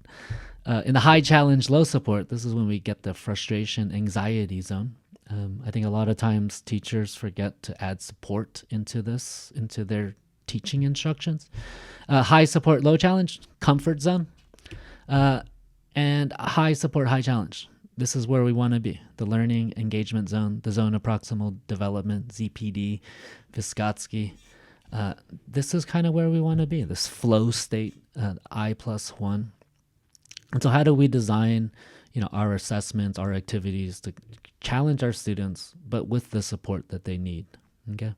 In the high challenge, low support, this is when we get the frustration, anxiety zone. I think a lot of times teachers forget to add support into their teaching instructions. High support, low challenge, comfort zone. And high support, high challenge. This is where we want to be. The learning engagement zone, the zone of proximal development, ZPD, Vygotsky. This is kind of where we want to be, this flow state, I+1. And so how do we design, our assessments, our activities to challenge our students, but with the support that they need, okay?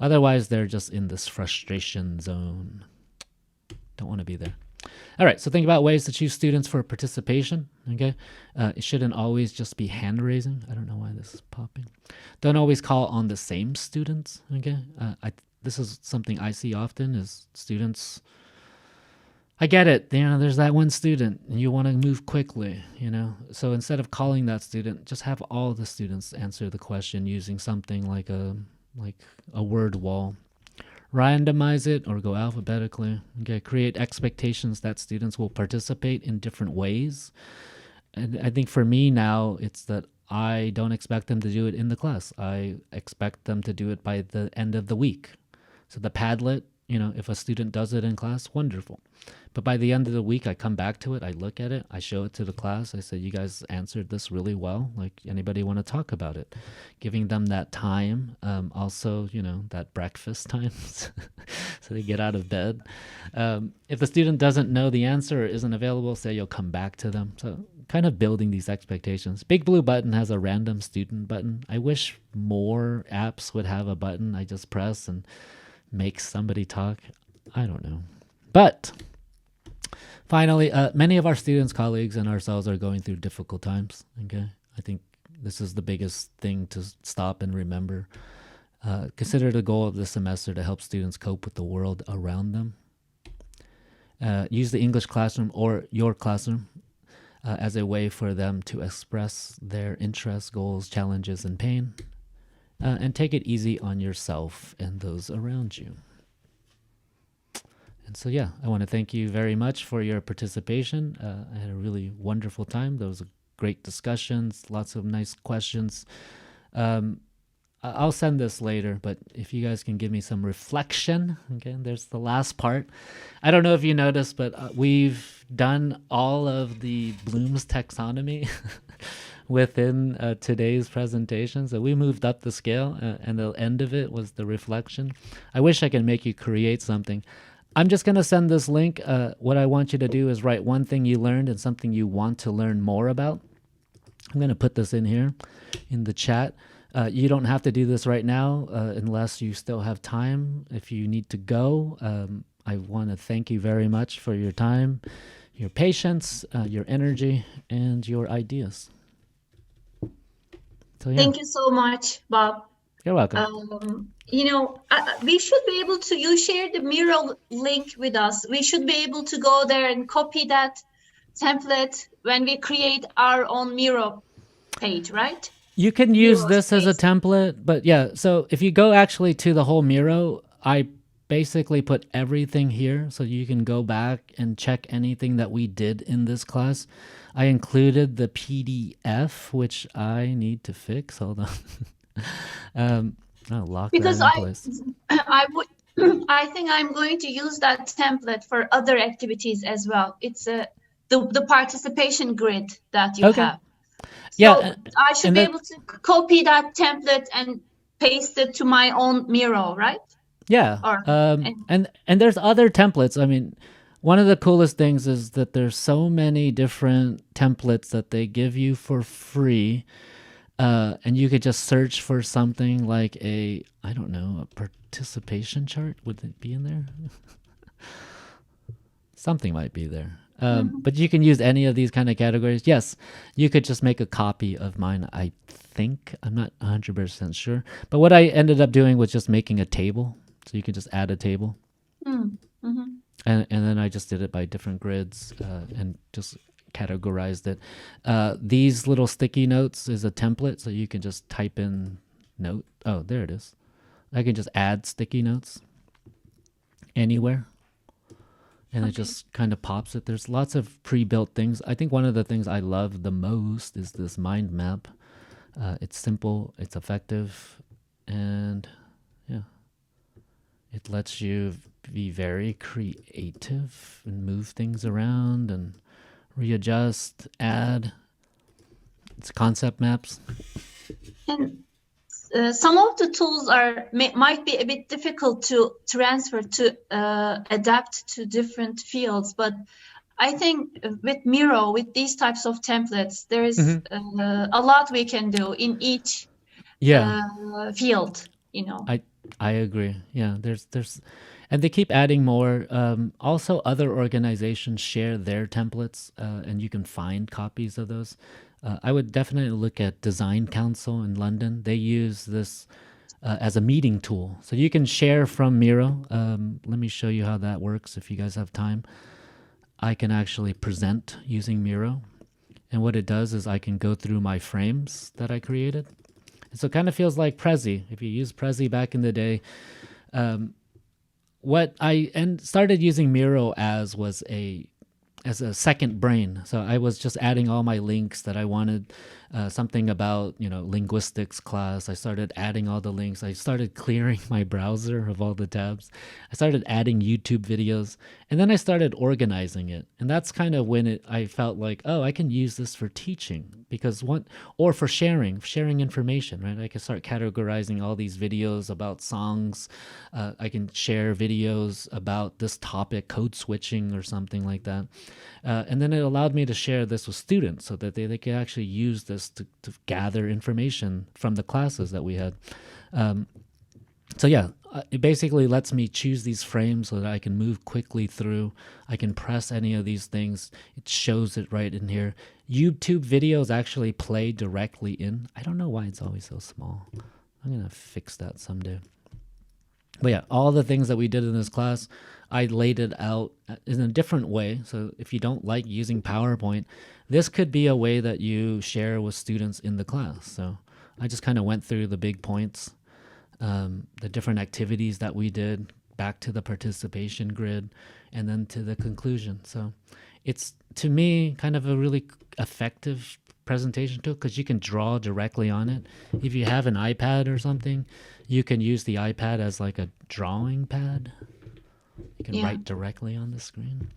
Otherwise, they're just in this frustration zone. Don't want to be there. All right, so think about ways to choose students for participation, okay? It shouldn't always just be hand raising. I don't know why this is popping. Don't always call on the same students, okay? This is something I see often is students, I get it, there's that one student and you want to move quickly, So instead of calling that student, just have all the students answer the question using something like a word wall. Randomize it or go alphabetically. Okay, create expectations that students will participate in different ways. And I think for me now, it's that I don't expect them to do it in the class. I expect them to do it by the end of the week. So the Padlet, if a student does it in class, wonderful. But by the end of the week, I come back to it, I look at it, I show it to the class. I say, you guys answered this really well. Like, anybody want to talk about it? Giving them that time. Also, that breakfast time so they get out of bed. If the student doesn't know the answer or isn't available, say you'll come back to them. So kind of building these expectations. Big Blue Button has a random student button. I wish more apps would have a button I just press and make somebody talk. I don't know. But finally, many of our students, colleagues, and ourselves are going through difficult times. Okay, I think this is the biggest thing to stop and remember. Consider the goal of this semester to help students cope with the world around them. Use the English classroom or your classroom as a way for them to express their interests, goals, challenges, and pain. And take it easy on yourself and those around you. And so, I want to thank you very much for your participation. I had a really wonderful time. There was great discussions, lots of nice questions. I'll send this later, but if you guys can give me some reflection, okay, there's the last part. I don't know if you noticed, but we've done all of the Bloom's taxonomy within today's presentation. So we moved up the scale, and the end of it was the reflection. I wish I could make you create something. I'm just going to send this link. What I want you to do is write one thing you learned and something you want to learn more about. I'm going to put this in here in the chat. You don't have to do this right now unless you still have time. If you need to go, I want to thank you very much for your time, your patience, your energy, and your ideas. So, Thank you so much, Bob. You're welcome. We should be able to, you share the Miro link with us. We should be able to go there and copy that template when we create our own Miro page, right? You can use this as a template, but so if you go actually to the whole Miro, I basically put everything here so you can go back and check anything that we did in this class. I included the PDF, which I need to fix. Hold on. I'll lock because that in place. I think I'm going to use that template for other activities as well. It's the participation grid that you have. So I should be able to copy that template and paste it to my own Miro, right? Yeah. And there's other templates. I mean, one of the coolest things is that there's so many different templates that they give you for free. And you could just search for something like a participation chart. Would it be in there? Something might be there. But you can use any of these kind of categories. Yes, you could just make a copy of mine, I think. I'm not 100% sure. But what I ended up doing was just making a table. So you can just add a table. Mm-hmm. And then I just did it by different grids and just categorized it. These little sticky notes is a template, so you can just type in note. Oh, there it is. I can just add sticky notes anywhere. And it just kind of pops it. There's lots of pre-built things. I think one of the things I love the most is this mind map. It's simple, it's effective, and it lets you be very creative and move things around and readjust, add. It's concept maps. And some of the tools might be a bit difficult to transfer to adapt to different fields, but I think with Miro, with these types of templates, there is a lot we can do in each field. I agree. Yeah, and they keep adding more. Also, other organizations share their templates, and you can find copies of those. I would definitely look at Design Council in London. They use this as a meeting tool, so you can share from Miro. Let me show you how that works if you guys have time. I can actually present using Miro, and what it does is I can go through my frames that I created. So it kind of feels like Prezi. If you use Prezi back in the day, what I started using Miro as a second brain. So I was just adding all my links that I wanted, something about, linguistics class. I started adding all the links. I started clearing my browser of all the tabs. I started adding YouTube videos, and then I started organizing it. And that's kind of when I felt like, oh, I can use this for teaching or for sharing information, right? I can start categorizing all these videos about songs. I can share videos about this topic, code switching or something like that. And then it allowed me to share this with students so that they could actually use this to gather information from the classes that we had. So yeah, it basically lets me choose these frames so that I can move quickly through. I can press any of these things. It shows it right in here. YouTube videos actually play directly in. I don't know why it's always so small. I'm going to fix that someday. But yeah, all the things that we did in this class, I laid it out in a different way. So if you don't like using PowerPoint, this could be a way that you share with students in the class. So I just kind of went through the big points, the different activities that we did, back to the participation grid, and then to the conclusion. So it's, to me, kind of a really effective presentation tool because you can draw directly on it. If you have an iPad or something, you can use the iPad as like a drawing pad. You can write directly on the screen.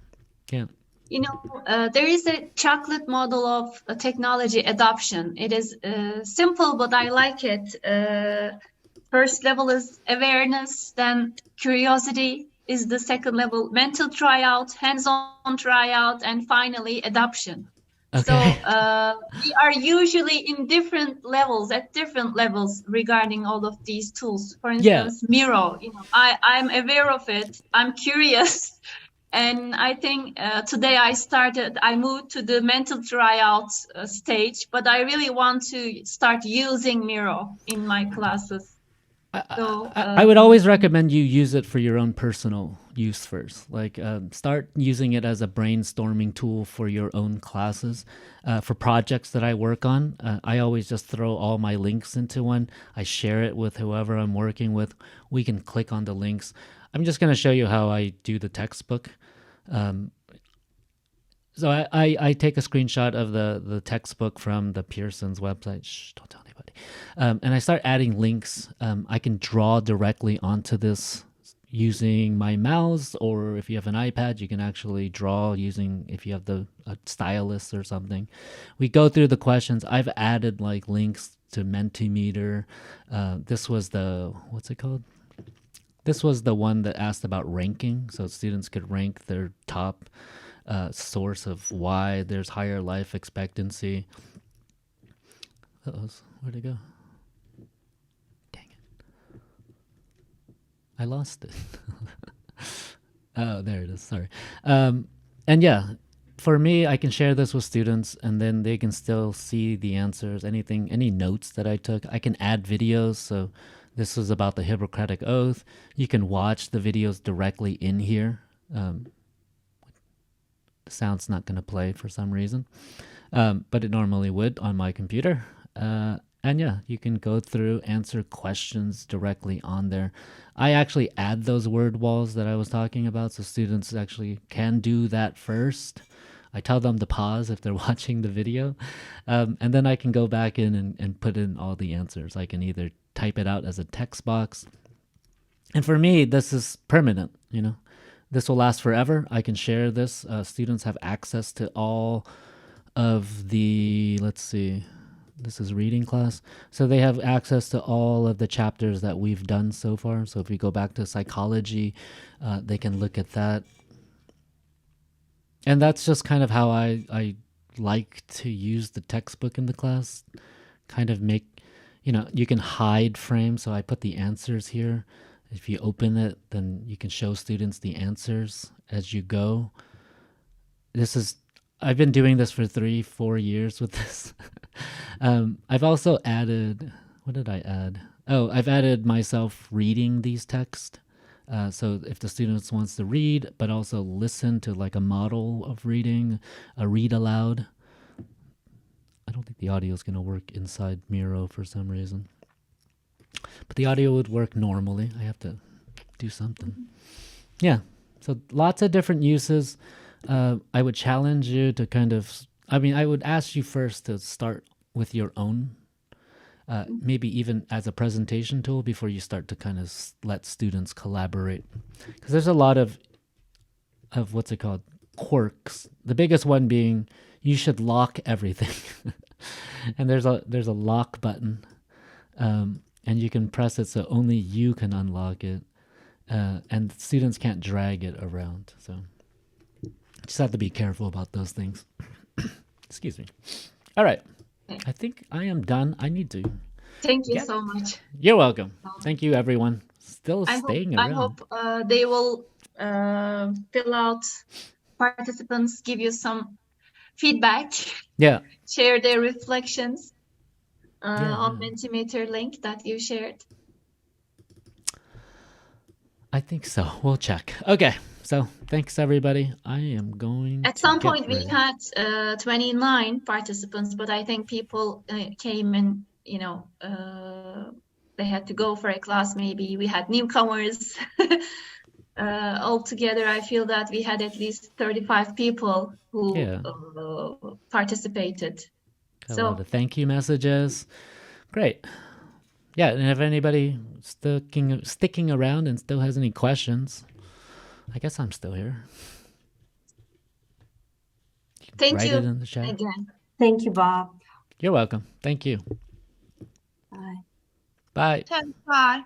Yeah. There is a chocolate model of technology adoption. It is simple, but I like it. First level is awareness, then curiosity is the second level, mental tryout, hands-on tryout, and finally adoption. Okay. So we are usually in different levels regarding all of these tools. For instance, Miro, I'm aware of it. I'm curious. And I think today I moved to the mental tryout stage, but I really want to start using Miro in my classes. I would always recommend you use it for your own personal use first. Like start using it as a brainstorming tool for your own classes. For projects that I work on, I always just throw all my links into one. I share it with whoever I'm working with. We can click on the links. I'm just going to show you how I do the textbook. So I take a screenshot of the textbook from the Pearson's website. Shh, don't tell anybody. And I start adding links. I can draw directly onto this using my mouse, or if you have an iPad, you can actually draw using, if you have a stylus or something. We go through the questions. I've added like links to Mentimeter. This was what's it called? This was the one that asked about ranking, so students could rank their top source of why there's higher life expectancy. Where'd it go? Dang it. I lost it. Oh, there it is. Sorry. And yeah, for me, I can share this with students and then they can still see the answers, any notes that I took. I can add videos. So this was about the Hippocratic Oath. You can watch the videos directly in here. The sound's not going to play for some reason, but it normally would on my computer. And yeah, you can go through, answer questions directly on there. I actually add those word walls that I was talking about, so students actually can do that first. I tell them to pause if they're watching the video, and then I can go back in and put in all the answers. I can either type it out as a text box. And for me, this is permanent, This will last forever. I can share this. Students have access to all of the, let's see, this is reading class. So they have access to all of the chapters that we've done so far. So if we go back to psychology, they can look at that. And that's just kind of how I like to use the textbook in the class. Kind of make you can hide frames. So I put the answers here. If you open it, then you can show students the answers as you go. I've been doing this for 3-4 years with this. I've also added, what did I add? Oh, I've added myself reading these texts. So if the students wants to read, but also listen to like a model of reading, a read aloud. I don't think the audio is going to work inside Miro for some reason. But the audio would work normally. I have to do something. Yeah, so lots of different uses. I would challenge you to I would ask you first to start with your own, maybe even as a presentation tool before you start to kind of let students collaborate. Because there's a lot of what's it called, quirks. The biggest one being you should lock everything. And there's a lock button. And you can press it so only you can unlock it. And students can't drag it around. So just have to be careful about those things. Excuse me. All right. I think I am done. I need to. Thank you so much. You're welcome. Thank you, everyone. Still staying around. I hope they will fill out, participants give you some feedback. Yeah. Share their reflections on Mentimeter link that you shared. I think so. We'll check. Okay. So thanks, everybody. I am going At some point, we had 29 participants, but I think people came and, they had to go for a class. Maybe we had newcomers. Altogether, I feel that we had at least 35 people who participated. Got a lot of thank you messages. Great. Yeah, and if anybody sticking around and still has any questions, I guess I'm still here. Thank you in the chat. again. Thank you, Bob. You're welcome. Thank you. Bye. Bye. Bye.